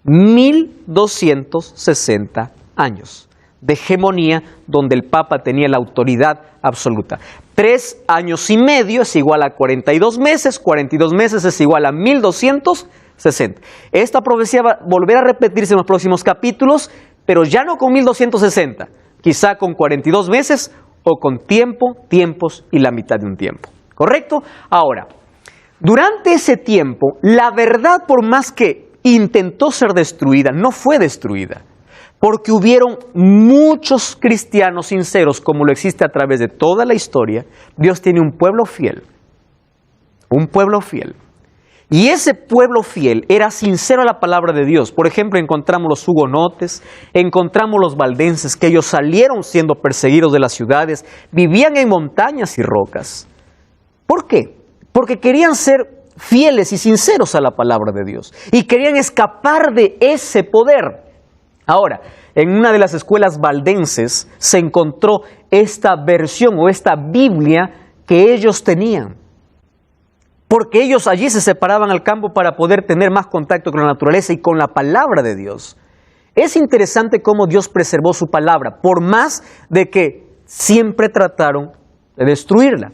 1260 años de hegemonía donde el Papa tenía la autoridad absoluta. 3 años y medio es igual a 42 meses, 42 meses es igual a 1260. Esta profecía va a volver a repetirse en los próximos capítulos, pero ya no con 1260, quizá con 42 meses o con tiempo, tiempos y la mitad de un tiempo. ¿Correcto? Ahora, durante ese tiempo, la verdad, por más que intentó ser destruida, no fue destruida. Porque hubieron muchos cristianos sinceros, como lo existe a través de toda la historia. Dios tiene un pueblo fiel. Un pueblo fiel. Y ese pueblo fiel era sincero a la palabra de Dios. Por ejemplo, encontramos los hugonotes, encontramos los valdenses, que ellos salieron siendo perseguidos de las ciudades, vivían en montañas y rocas. ¿Por qué? Porque querían ser fieles y sinceros a la palabra de Dios. Y querían escapar de ese poder. Ahora, en una de las escuelas valdenses se encontró esta versión o esta Biblia que ellos tenían. Porque ellos allí se separaban al campo para poder tener más contacto con la naturaleza y con la palabra de Dios. Es interesante cómo Dios preservó su palabra, por más de que siempre trataron de destruirla.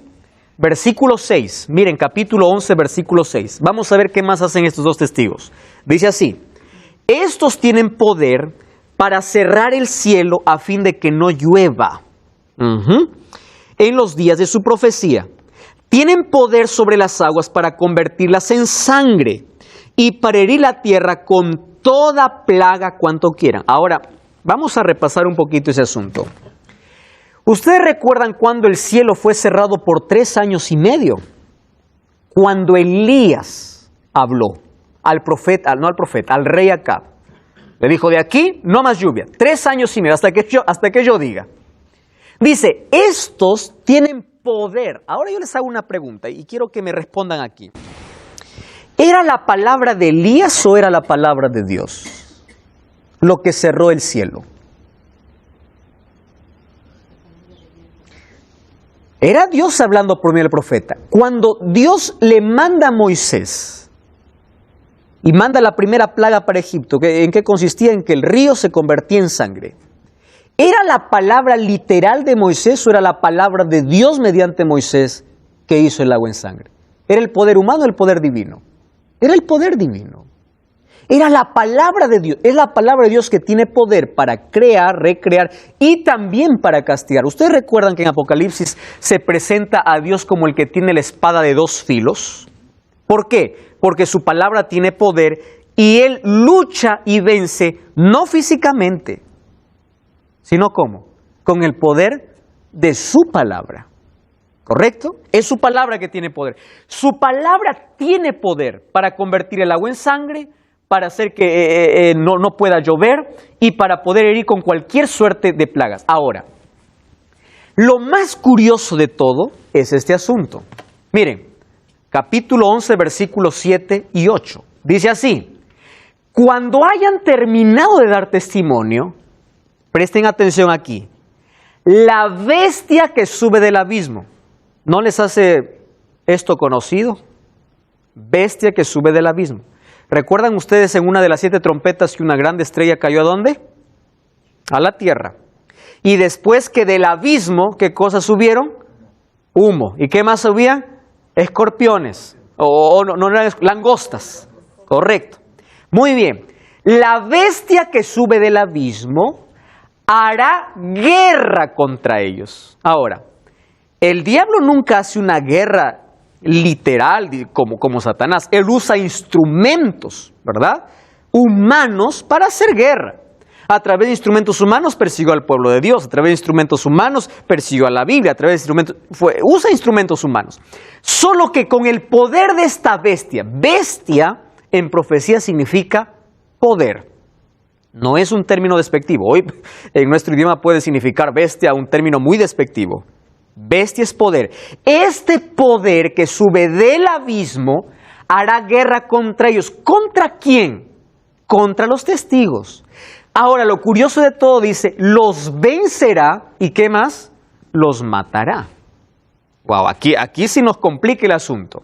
Versículo 6, miren, capítulo 11, versículo 6. Vamos a ver qué más hacen estos 2 testigos. Dice así: estos tienen poder para cerrar el cielo a fin de que no llueva en los días de su profecía. Tienen poder sobre las aguas para convertirlas en sangre y para herir la tierra con toda plaga cuanto quieran. Ahora, vamos a repasar un poquito ese asunto. ¿Ustedes recuerdan cuando el cielo fue cerrado por 3 años y medio? Cuando Elías habló al profeta, no al profeta, al rey Acab. Le dijo, de aquí no más lluvia, 3 años y medio, hasta que yo diga. Dice, estos tienen poder. Ahora yo les hago una pregunta y quiero que me respondan aquí. ¿Era la palabra de Elías o era la palabra de Dios lo que cerró el cielo? Era Dios hablando por medio del profeta. Cuando Dios le manda a Moisés y manda la primera plaga para Egipto, ¿en qué consistía? En que el río se convertía en sangre. ¿Era la palabra literal de Moisés o era la palabra de Dios mediante Moisés que hizo el agua en sangre? ¿Era el poder humano o el poder divino? Era el poder divino. Era la palabra de Dios. Es la palabra de Dios que tiene poder para crear, recrear y también para castigar. ¿Ustedes recuerdan que en Apocalipsis se presenta a Dios como el que tiene la espada de 2 filos? ¿Por qué? Porque su palabra tiene poder Y Él lucha y vence, no físicamente, sino ¿cómo? Con el poder de su palabra. ¿Correcto? Es su palabra que tiene poder. Su palabra tiene poder para convertir el agua en sangre, para hacer que no pueda llover y para poder herir con cualquier suerte de plagas. Ahora, lo más curioso de todo es este asunto. Miren, capítulo 11, versículos 7 y 8. Dice así: cuando hayan terminado de dar testimonio, presten atención aquí, la bestia que sube del abismo, ¿no les hace esto conocido? Bestia que sube del abismo. ¿Recuerdan ustedes en una de las 7 trompetas que una grande estrella cayó a dónde? A la tierra. Y después que del abismo, ¿qué cosas subieron? Humo. ¿Y qué más subían? Escorpiones. No, langostas. Correcto. Muy bien. La bestia que sube del abismo hará guerra contra ellos. Ahora, el diablo nunca hace una guerra literal como Satanás. Él usa instrumentos, ¿verdad?, humanos para hacer guerra. A través de instrumentos humanos persiguió al pueblo de Dios, a través de instrumentos humanos persiguió a la Biblia, a través de instrumentos, usa instrumentos humanos. Solo que con el poder de esta bestia, bestia en profecía significa poder. No es un término despectivo. Hoy en nuestro idioma puede significar bestia un término muy despectivo. Bestia es poder. Este poder que sube del abismo hará guerra contra ellos. ¿Contra quién? Contra los testigos. Ahora, lo curioso de todo dice, los vencerá y ¿qué más? Los matará. Wow, aquí sí nos complica el asunto.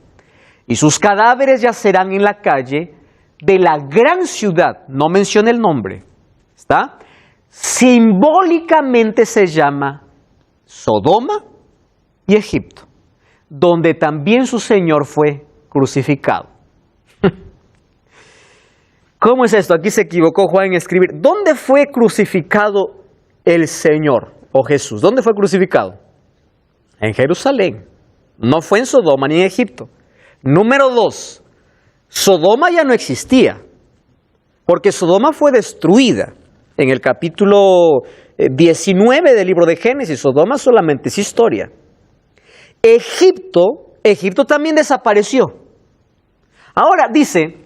Y sus cadáveres yacerán en la calle de la gran ciudad. No menciona el nombre. ¿Está? Simbólicamente se llama Sodoma y Egipto, donde también su Señor fue crucificado. ¿Cómo es esto? Aquí se equivocó Juan en escribir. ¿Dónde fue crucificado el Señor o Jesús? ¿Dónde fue crucificado? En Jerusalén. No fue en Sodoma ni en Egipto. Número 2. Sodoma ya no existía, porque Sodoma fue destruida. En el capítulo 19 del libro de Génesis, Sodoma solamente es historia. Egipto también desapareció. Ahora dice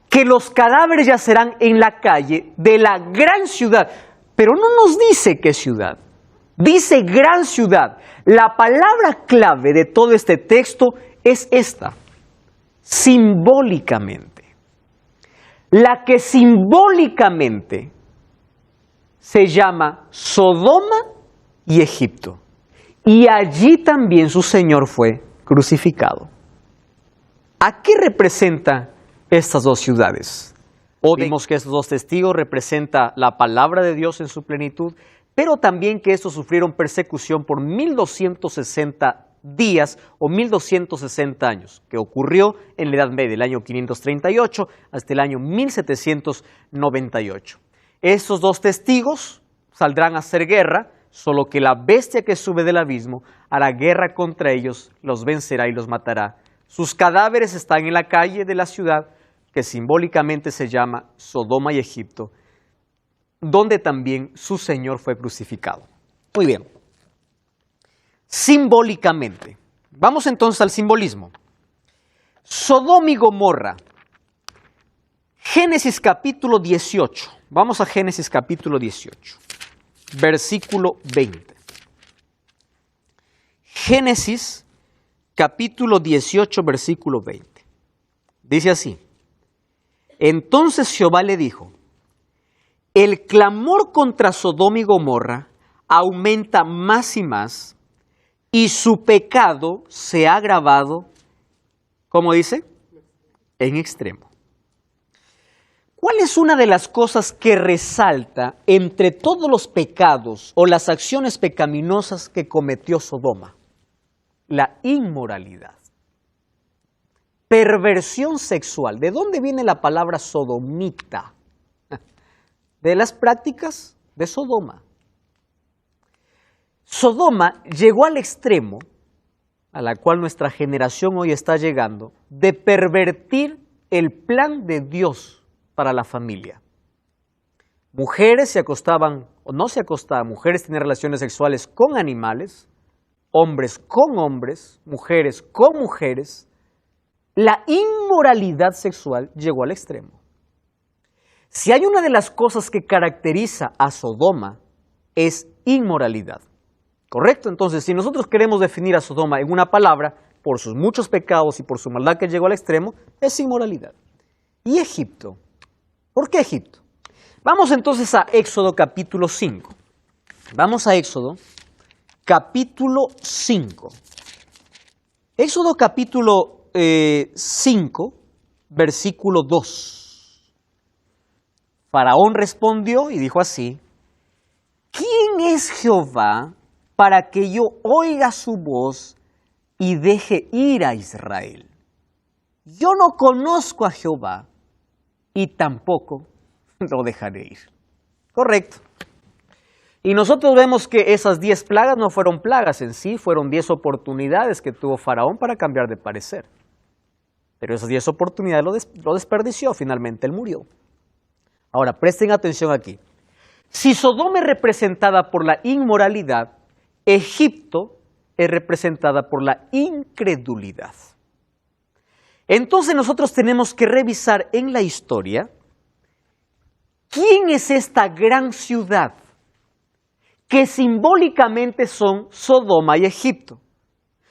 que los cadáveres yacerán en la calle de la gran ciudad, pero no nos dice qué ciudad. Dice gran ciudad. La palabra clave de todo este texto es esta: simbólicamente. La que simbólicamente se llama Sodoma y Egipto. Y allí también su Señor fue crucificado. ¿A qué representan estas dos ciudades? O vimos que estos dos testigos representan la palabra de Dios en su plenitud, pero también que estos sufrieron persecución por 1260 días o 1260 años, que ocurrió en la Edad Media, del año 538 hasta el año 1798. Estos dos testigos saldrán a hacer guerra, solo que la bestia que sube del abismo hará guerra contra ellos, los vencerá y los matará. Sus cadáveres están en la calle de la ciudad, que simbólicamente se llama Sodoma y Egipto, donde también su Señor fue crucificado. Muy bien. Simbólicamente. Vamos entonces al simbolismo. Sodoma y Gomorra. Génesis capítulo 18. Vamos a Génesis capítulo 18, versículo 20. Génesis capítulo 18, versículo 20. Dice así: entonces Jehová le dijo, el clamor contra Sodoma y Gomorra aumenta más y más, y su pecado se ha agravado, ¿cómo dice? En extremo. ¿Cuál es una de las cosas que resalta entre todos los pecados o las acciones pecaminosas que cometió Sodoma? La inmoralidad. Perversión sexual. ¿De dónde viene la palabra sodomita? De las prácticas de Sodoma. Sodoma llegó al extremo, a la cual nuestra generación hoy está llegando, de pervertir el plan de Dios para la familia. Mujeres se acostaban o no se acostaban, mujeres tenían relaciones sexuales con animales, hombres con hombres, mujeres con mujeres. La inmoralidad sexual llegó al extremo. Si hay una de las cosas que caracteriza a Sodoma, es inmoralidad. ¿Correcto? Entonces, si nosotros queremos definir a Sodoma en una palabra, por sus muchos pecados y por su maldad que llegó al extremo, es inmoralidad. ¿Y Egipto? ¿Por qué Egipto? Vamos entonces a Éxodo capítulo 5. Vamos a Éxodo capítulo 5. Éxodo capítulo 5, versículo 2. Faraón respondió y dijo así: ¿quién es Jehová para que yo oiga su voz y deje ir a Israel? Yo no conozco a Jehová y tampoco lo dejaré ir. Correcto. Y nosotros vemos que esas 10 plagas no fueron plagas en sí, fueron 10 oportunidades que tuvo Faraón para cambiar de parecer. Pero esas 10 oportunidades lo desperdició, finalmente él murió. Ahora, presten atención aquí. Si Sodoma es representada por la inmoralidad, Egipto es representada por la incredulidad. Entonces nosotros tenemos que revisar en la historia quién es esta gran ciudad que simbólicamente son Sodoma y Egipto.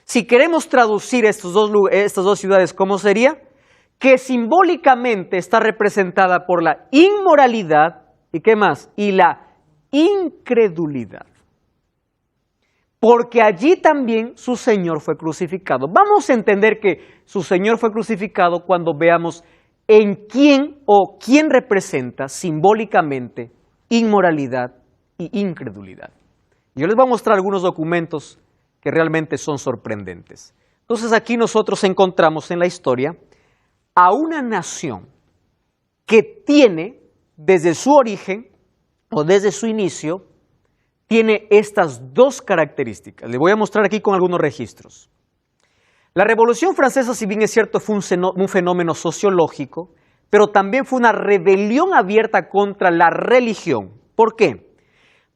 Si queremos traducir estas dos ciudades, ¿cómo sería? Que simbólicamente está representada por la inmoralidad y ¿qué más? Y la incredulidad. Porque allí también su Señor fue crucificado. Vamos a entender que su Señor fue crucificado cuando veamos en quién o quién representa simbólicamente inmoralidad y incredulidad. Yo les voy a mostrar algunos documentos que realmente son sorprendentes. Entonces aquí nosotros encontramos en la historia a una nación que tiene desde su origen o desde su inicio, tiene estas dos características. Les voy a mostrar aquí con algunos registros. La Revolución Francesa, si bien es cierto, fue un fenómeno sociológico, pero también fue una rebelión abierta contra la religión. ¿Por qué?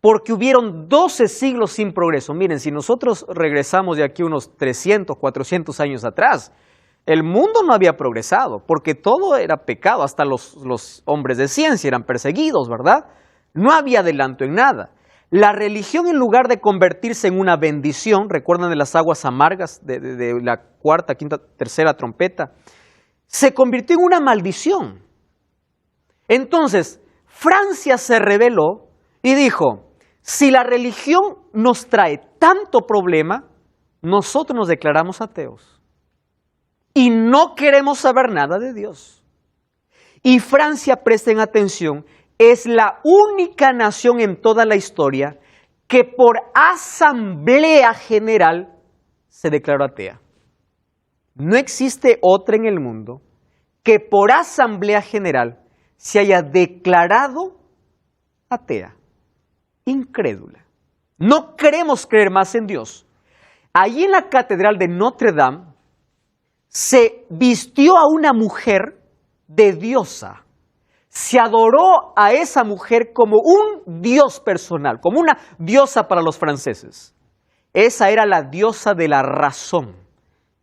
Porque hubieron 12 siglos sin progreso. Miren, si nosotros regresamos de aquí unos 300, 400 años atrás, el mundo no había progresado, porque todo era pecado, hasta los hombres de ciencia eran perseguidos, ¿verdad? No había adelanto en nada. La religión, en lugar de convertirse en una bendición, recuerdan de las aguas amargas de la cuarta, quinta, tercera trompeta, se convirtió en una maldición. Entonces, Francia se rebeló y dijo, si la religión nos trae tanto problema, nosotros nos declaramos ateos y no queremos saber nada de Dios. Y Francia, presten atención, es la única nación en toda la historia que por asamblea general se declaró atea. No existe otra en el mundo que por asamblea general se haya declarado atea, incrédula. No queremos creer más en Dios. Allí en la catedral de Notre Dame se vistió a una mujer de diosa. Se adoró a esa mujer como un dios personal, como una diosa para los franceses. Esa era la diosa de la razón.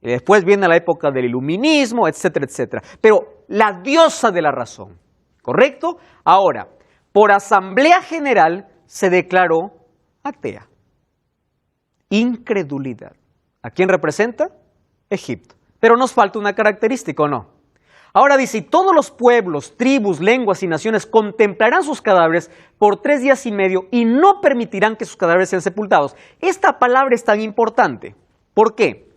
Y después viene la época del iluminismo, etcétera, etcétera. Pero la diosa de la razón, ¿correcto? Ahora, por asamblea general se declaró atea. Incredulidad. ¿A quién representa? Egipto. Pero nos falta una característica, ¿o no? Ahora dice, y todos los pueblos, tribus, lenguas y naciones contemplarán sus cadáveres por 3 días y medio y no permitirán que sus cadáveres sean sepultados. Esta palabra es tan importante. ¿Por qué?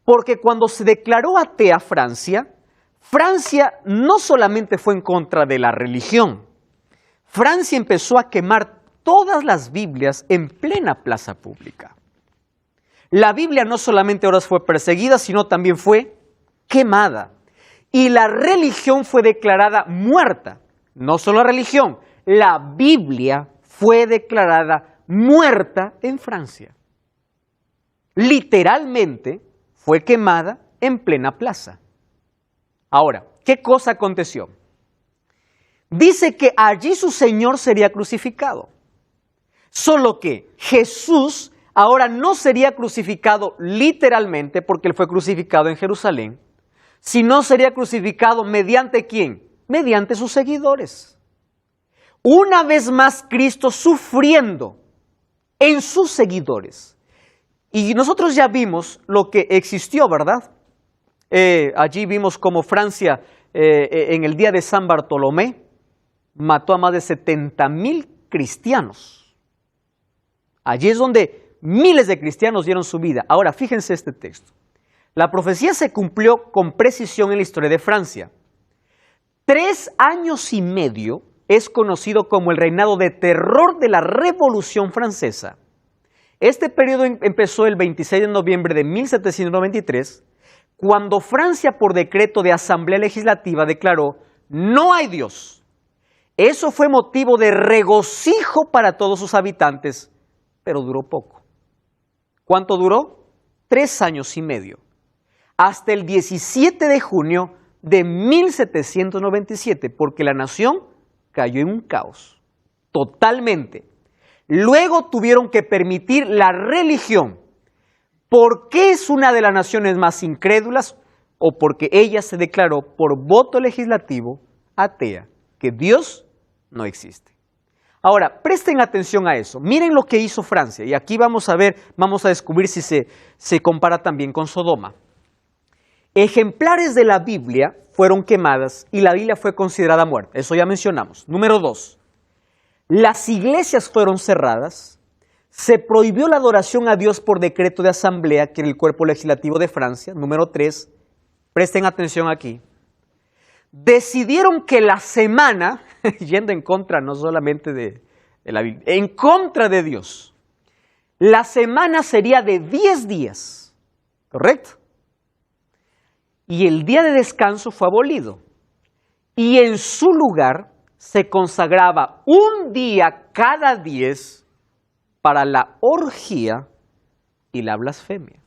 Porque cuando se declaró atea Francia, Francia no solamente fue en contra de la religión. Francia empezó a quemar todas las Biblias en plena plaza pública. La Biblia no solamente ahora fue perseguida, sino también fue quemada. Y la religión fue declarada muerta. No solo la religión, la Biblia fue declarada muerta en Francia. Literalmente fue quemada en plena plaza. Ahora, ¿qué cosa aconteció? dice que allí su Señor sería crucificado. Solo que Jesús ahora no sería crucificado literalmente porque Él fue crucificado en Jerusalén, sino sería crucificado mediante ¿quién? Mediante sus seguidores. Una vez más Cristo sufriendo en sus seguidores. Y nosotros ya vimos lo que existió, ¿verdad? Allí vimos como Francia en el día de San Bartolomé mató a más de 70,000 cristianos. Allí es donde miles de cristianos dieron su vida. Ahora, fíjense este texto. La profecía se cumplió con precisión en la historia de Francia. 3 años y medio es conocido como el reinado de terror de la Revolución Francesa. Este periodo empezó el 26 de noviembre de 1793, cuando Francia, por decreto de Asamblea Legislativa, declaró: no hay Dios. Eso fue motivo de regocijo para todos sus habitantes, pero duró poco. ¿Cuánto duró? 3 años y medio. Hasta el 17 de junio de 1797, porque la nación cayó en un caos, totalmente. Luego tuvieron que permitir la religión. ¿Por qué es una de las naciones más incrédulas? O porque ella se declaró por voto legislativo atea, que Dios no existe. Ahora, presten atención a eso. Miren lo que hizo Francia. Y aquí vamos a ver, vamos a descubrir si se compara también con Sodoma. Ejemplares de la Biblia fueron quemadas y la Biblia fue considerada muerta. Eso ya mencionamos. Número 2. Las iglesias fueron cerradas. Se prohibió la adoración a Dios por decreto de asamblea, que era el cuerpo legislativo de Francia. Número 3. Presten atención aquí. Decidieron que la semana, yendo en contra no solamente de la Biblia, en contra de Dios, la semana sería de 10 días, ¿correcto? Y el día de descanso fue abolido. Y en su lugar se consagraba un día cada 10 para la orgía y la blasfemia.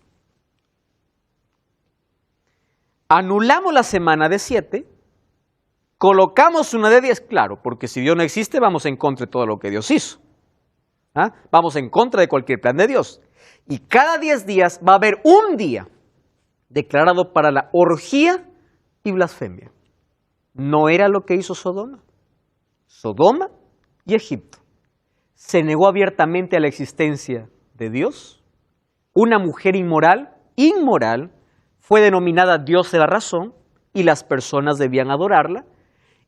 Anulamos la semana de 7, colocamos una de 10, claro, porque si Dios no existe, vamos en contra de todo lo que Dios hizo. ¿Ah? Vamos en contra de cualquier plan de Dios. Y cada 10 días va a haber un día declarado para la orgía y blasfemia. No era lo que hizo Sodoma. Sodoma y Egipto. Se negó abiertamente a la existencia de Dios. Una mujer inmoral, fue denominada Dios de la razón y las personas debían adorarla,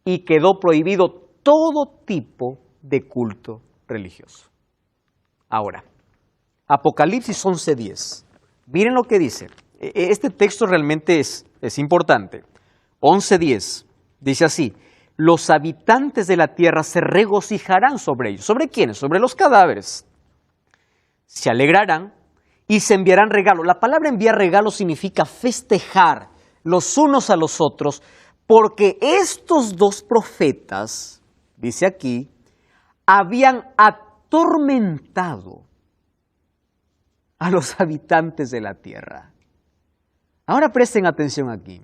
y quedó prohibido todo tipo de culto religioso. Ahora, Apocalipsis 11:10. Miren lo que dice. Este texto realmente es importante. 11:10. Dice así: los habitantes de la tierra se regocijarán sobre ellos. ¿Sobre quiénes? Sobre los cadáveres. Se alegrarán y se enviarán regalos. La palabra enviar regalos significa festejar los unos a los otros, porque estos dos profetas, dice aquí, habían atormentado a los habitantes de la tierra. Ahora presten atención aquí.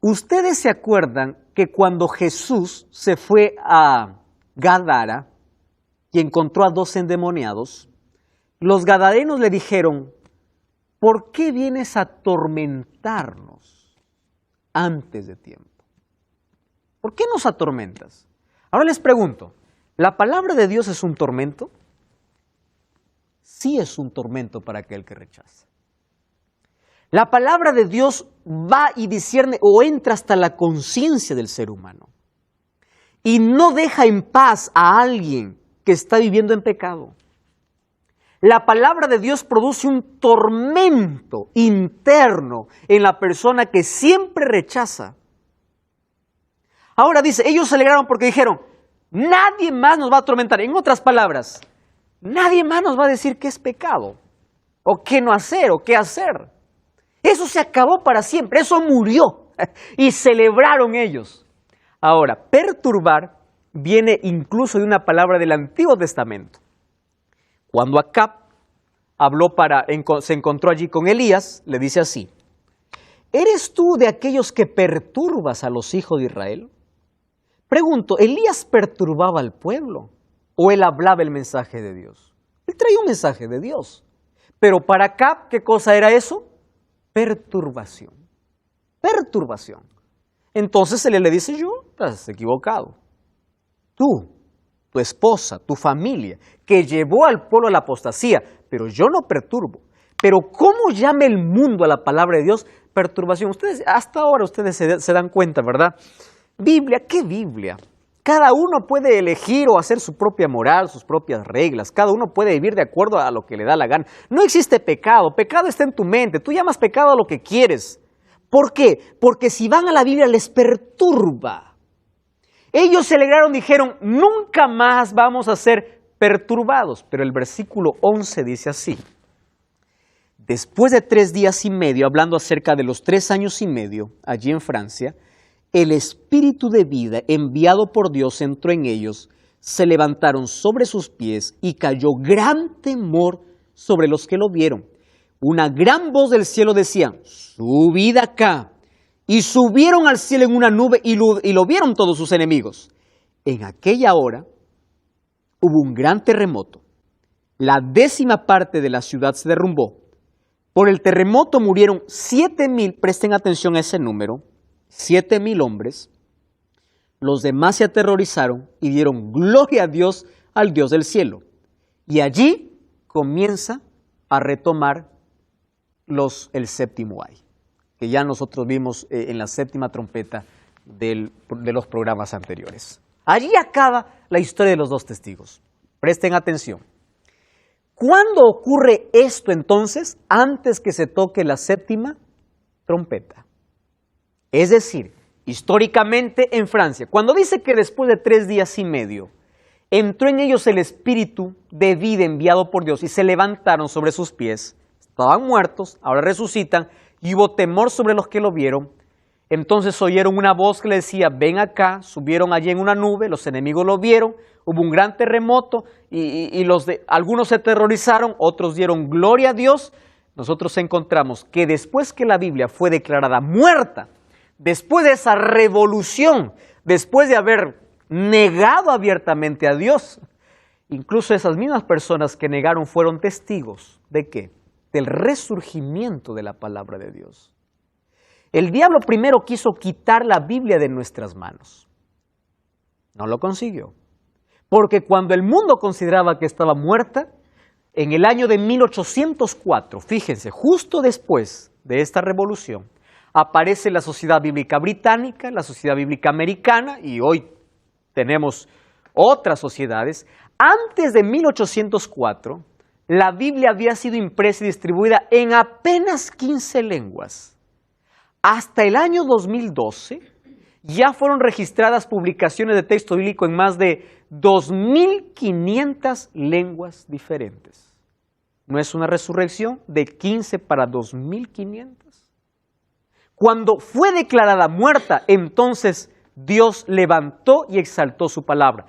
Ustedes se acuerdan que cuando Jesús se fue a Gadara y encontró a 2 endemoniados, los gadarenos le dijeron: ¿por qué vienes a atormentarnos antes de tiempo? ¿Por qué nos atormentas? Ahora les pregunto, ¿la palabra de Dios es un tormento? Sí es un tormento para aquel que rechaza. La palabra de Dios va y discierne o entra hasta la conciencia del ser humano y no deja en paz a alguien que está viviendo en pecado. La palabra de Dios produce un tormento interno en la persona que siempre rechaza. Ahora dice, ellos se alegraron porque dijeron: nadie más nos va a atormentar. En otras palabras, nadie más nos va a decir qué es pecado, o qué no hacer, o qué hacer. Eso se acabó para siempre, eso murió. Y celebraron ellos. Ahora, perturbar viene incluso de una palabra del Antiguo Testamento. Cuando Acab se encontró allí con Elías, le dice así: ¿eres tú de aquellos que perturbas a los hijos de Israel? Pregunto, ¿Elías perturbaba al pueblo o él hablaba el mensaje de Dios? Él traía un mensaje de Dios. Pero para Acab, ¿qué cosa era eso? Perturbación. Perturbación. Entonces él le dice, yo, estás equivocado. Tú, tu esposa, tu familia, que llevó al pueblo a la apostasía, pero yo no perturbo. Pero ¿cómo llama el mundo a la palabra de Dios? Perturbación. Ustedes, hasta ahora ustedes se dan cuenta, ¿verdad? Biblia, ¿qué Biblia? Cada uno puede elegir o hacer su propia moral, sus propias reglas. Cada uno puede vivir de acuerdo a lo que le da la gana. No existe pecado. Pecado está en tu mente. Tú llamas pecado a lo que quieres. ¿Por qué? Porque si van a la Biblia les perturba. Ellos se alegraron, dijeron, nunca más vamos a ser perturbados. Pero el versículo 11 dice así. Después de 3 días y medio, hablando acerca de los 3 años y medio allí en Francia, el espíritu de vida enviado por Dios entró en ellos, se levantaron sobre sus pies y cayó gran temor sobre los que lo vieron. Una gran voz del cielo decía, subid acá. Y subieron al cielo en una nube y lo vieron todos sus enemigos. En aquella hora hubo un gran terremoto. La 10ª parte de la ciudad se derrumbó. Por el terremoto murieron 7,000, presten atención a ese número, 7,000 hombres. Los demás se aterrorizaron y dieron gloria a Dios, al Dios del cielo. Y allí comienza a retomar el séptimo ay, que ya nosotros vimos en la 7ª trompeta de los programas anteriores. Allí acaba la historia de los 2 testigos. Presten atención. ¿Cuándo ocurre esto entonces? Antes que se toque la 7ª trompeta. Es decir, históricamente en Francia, cuando dice que después de 3 días y medio, entró en ellos el espíritu de vida enviado por Dios y se levantaron sobre sus pies, estaban muertos, ahora resucitan, y hubo temor sobre los que lo vieron. Entonces oyeron una voz que le decía, ven acá, subieron allí en una nube, los enemigos lo vieron, hubo un gran terremoto y algunos se aterrorizaron, otros dieron gloria a Dios. Nosotros encontramos que después que la Biblia fue declarada muerta, después de esa revolución, después de haber negado abiertamente a Dios, incluso esas mismas personas que negaron fueron testigos ¿de qué? Del resurgimiento de la palabra de Dios. El diablo primero quiso quitar la Biblia de nuestras manos. No lo consiguió. Porque cuando el mundo consideraba que estaba muerta, en el año de 1804, fíjense, justo después de esta revolución, aparece la Sociedad Bíblica Británica, la Sociedad Bíblica Americana, y hoy tenemos otras sociedades. Antes de 1804, la Biblia había sido impresa y distribuida en apenas 15 lenguas. Hasta el año 2012 ya fueron registradas publicaciones de texto bíblico en más de 2.500 lenguas diferentes. ¿No es una resurrección de 15 para 2.500? Cuando fue declarada muerta, entonces Dios levantó y exaltó su palabra.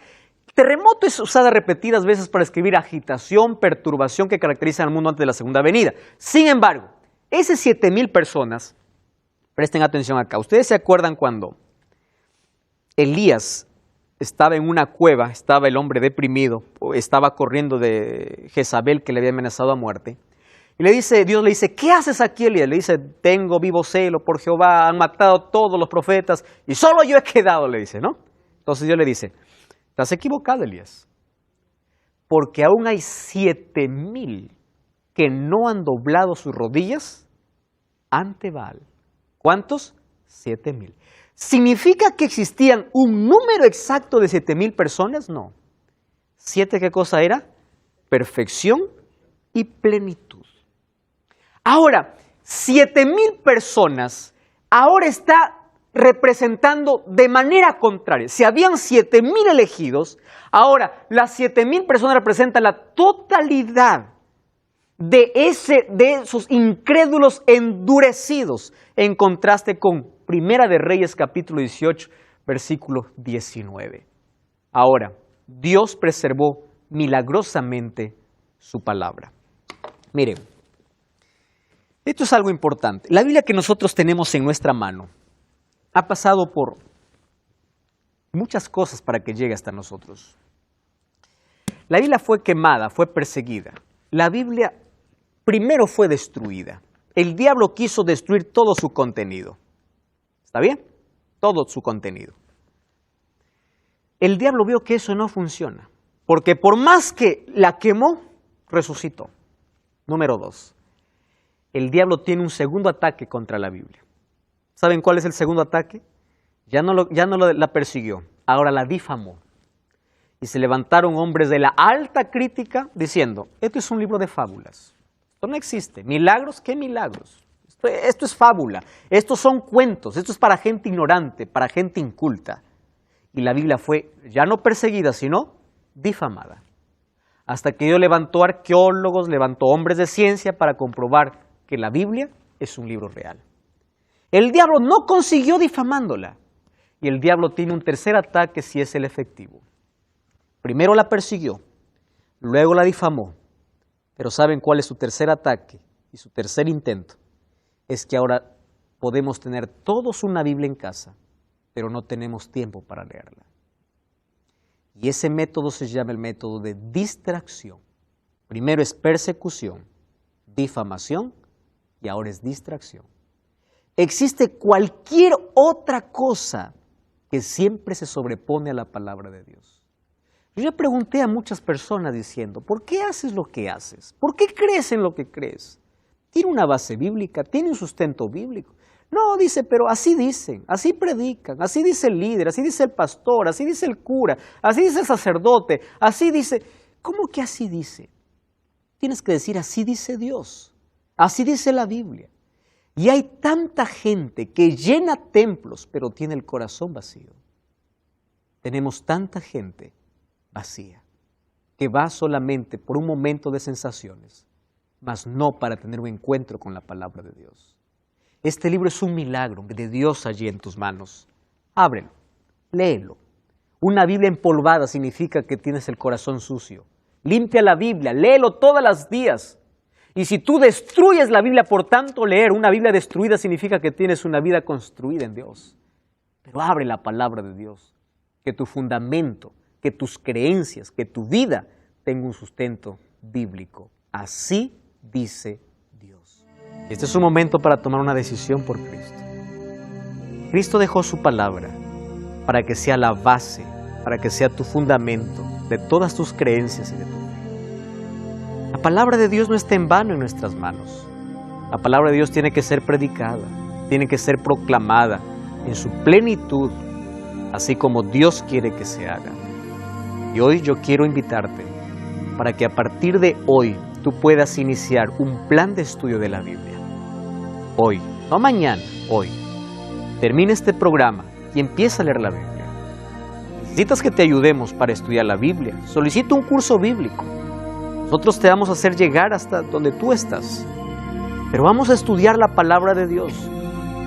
Terremoto es usada repetidas veces para escribir agitación, perturbación que caracteriza al mundo antes de la segunda venida. Sin embargo, esas 7,000 personas, presten atención acá, ¿ustedes se acuerdan cuando Elías estaba en una cueva, estaba el hombre deprimido, estaba corriendo de Jezabel que le había amenazado a muerte? Y Dios le dice, ¿qué haces aquí, Elías? Le dice, tengo vivo celo por Jehová, han matado a todos los profetas y solo yo he quedado, le dice, ¿no? Entonces Dios le dice, estás equivocado, Elías, porque aún hay 7,000 que no han doblado sus rodillas ante Baal. ¿Cuántos? 7,000. ¿Significa que existían un número exacto de 7,000 personas? No. 7, ¿qué cosa era? Perfección y plenitud. Ahora, 7,000 personas ahora está representando de manera contraria. Si habían 7,000 elegidos, ahora las 7,000 personas representan la totalidad de esos incrédulos endurecidos, en contraste con Primera de Reyes capítulo 18, versículo 19. Ahora, Dios preservó milagrosamente su palabra. Miren, esto es algo importante. La Biblia que nosotros tenemos en nuestra mano ha pasado por muchas cosas para que llegue hasta nosotros. La Biblia fue quemada, fue perseguida. La Biblia primero fue destruida. El diablo quiso destruir todo su contenido. ¿Está bien? Todo su contenido. El diablo vio que eso no funciona, porque por más que la quemó, resucitó. Número 2. El diablo tiene un segundo ataque contra la Biblia. ¿Saben cuál es el segundo ataque? Ya no la persiguió, ahora la difamó. Y se levantaron hombres de la alta crítica diciendo, esto es un libro de fábulas. Esto no existe. ¿Milagros? ¿Qué milagros? Esto es fábula. Estos son cuentos. Esto es para gente ignorante, para gente inculta. Y la Biblia fue ya no perseguida, sino difamada. Hasta que Dios levantó arqueólogos, levantó hombres de ciencia para comprobar que la Biblia es un libro real. El diablo no consiguió difamándola. Y el diablo tiene un tercer ataque si es el efectivo. Primero la persiguió, luego la difamó. Pero ¿saben cuál es su tercer ataque y su tercer intento? Es que ahora podemos tener todos una Biblia en casa, pero no tenemos tiempo para leerla. Y ese método se llama el método de distracción. Primero es persecución, difamación y ahora es distracción. Existe cualquier otra cosa que siempre se sobrepone a la palabra de Dios. Yo ya pregunté a muchas personas diciendo, ¿por qué haces lo que haces? ¿Por qué crees en lo que crees? ¿Tiene una base bíblica? ¿Tiene un sustento bíblico? No, dice, pero así dicen, así predican, así dice el líder, así dice el pastor, así dice el cura, así dice el sacerdote, así dice. ¿Cómo que así dice? Tienes que decir, así dice Dios, así dice la Biblia. Y hay tanta gente que llena templos, pero tiene el corazón vacío. Tenemos tanta gente vacía, que va solamente por un momento de sensaciones, mas no para tener un encuentro con la palabra de Dios. Este libro es un milagro de Dios allí en tus manos. Ábrelo, léelo. Una Biblia empolvada significa que tienes el corazón sucio. Limpia la Biblia, léelo todos los días. Y si tú destruyes la Biblia por tanto leer, una Biblia destruida significa que tienes una vida construida en Dios. Pero abre la palabra de Dios, que tu fundamento, que tus creencias, que tu vida tenga un sustento bíblico. Así dice Dios. Este es un momento para tomar una decisión por Cristo. Cristo dejó su palabra para que sea la base, para que sea tu fundamento de todas tus creencias y de tu fe. La palabra de Dios no está en vano en nuestras manos. La palabra de Dios tiene que ser predicada, tiene que ser proclamada en su plenitud, así como Dios quiere que se haga. Y hoy yo quiero invitarte para que a partir de hoy tú puedas iniciar un plan de estudio de la Biblia. Hoy, no mañana, hoy. Termina este programa y empieza a leer la Biblia. Necesitas que te ayudemos para estudiar la Biblia. Solicita un curso bíblico. Nosotros te vamos a hacer llegar hasta donde tú estás. Pero vamos a estudiar la palabra de Dios.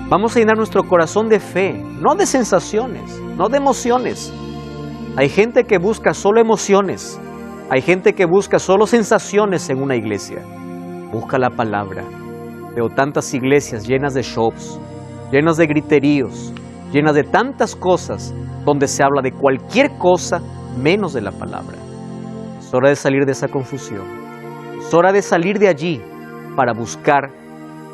Vamos a llenar nuestro corazón de fe, no de sensaciones, no de emociones. Hay gente que busca solo emociones. Hay gente que busca solo sensaciones en una iglesia. Busca la palabra. Veo tantas iglesias llenas de shows, llenas de griteríos, llenas de tantas cosas donde se habla de cualquier cosa menos de la palabra. Es hora de salir de esa confusión. Es hora de salir de allí para buscar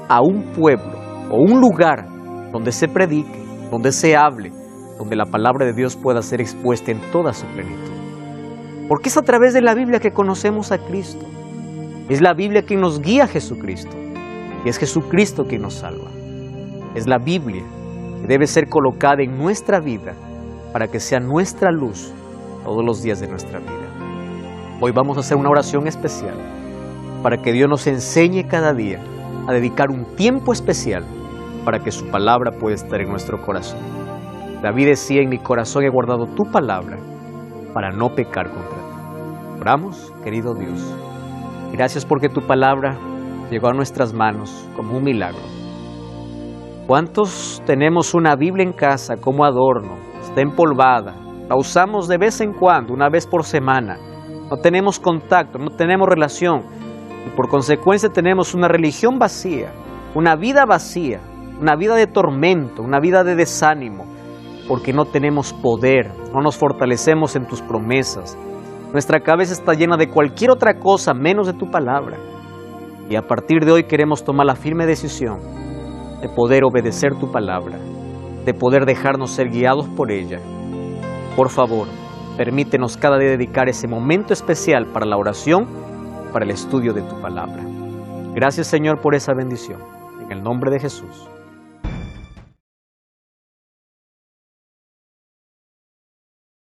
a un pueblo o un lugar donde se predique, donde se hable, donde la palabra de Dios pueda ser expuesta en toda su plenitud. Porque es a través de la Biblia que conocemos a Cristo. Es la Biblia quien nos guía a Jesucristo. Y es Jesucristo quien nos salva. Es la Biblia que debe ser colocada en nuestra vida para que sea nuestra luz todos los días de nuestra vida. Hoy vamos a hacer una oración especial para que Dios nos enseñe cada día a dedicar un tiempo especial para que su palabra pueda estar en nuestro corazón. David decía, en mi corazón he guardado tu palabra para no pecar contra ti. Oramos, querido Dios. Gracias porque tu palabra llegó a nuestras manos como un milagro. ¿Cuántos tenemos una Biblia en casa como adorno? Está empolvada, la usamos de vez en cuando, una vez por semana. No tenemos contacto, no tenemos relación y por consecuencia tenemos una religión vacía, una vida vacía, una vida de tormento, una vida de desánimo. porque no tenemos poder, no nos fortalecemos en tus promesas. Nuestra cabeza está llena de cualquier otra cosa menos de tu palabra. Y a partir de hoy queremos tomar la firme decisión de poder obedecer tu palabra, de poder dejarnos ser guiados por ella. Por favor, permítenos cada día dedicar ese momento especial para la oración, para el estudio de tu palabra. Gracias, Señor, por esa bendición. En el nombre de Jesús.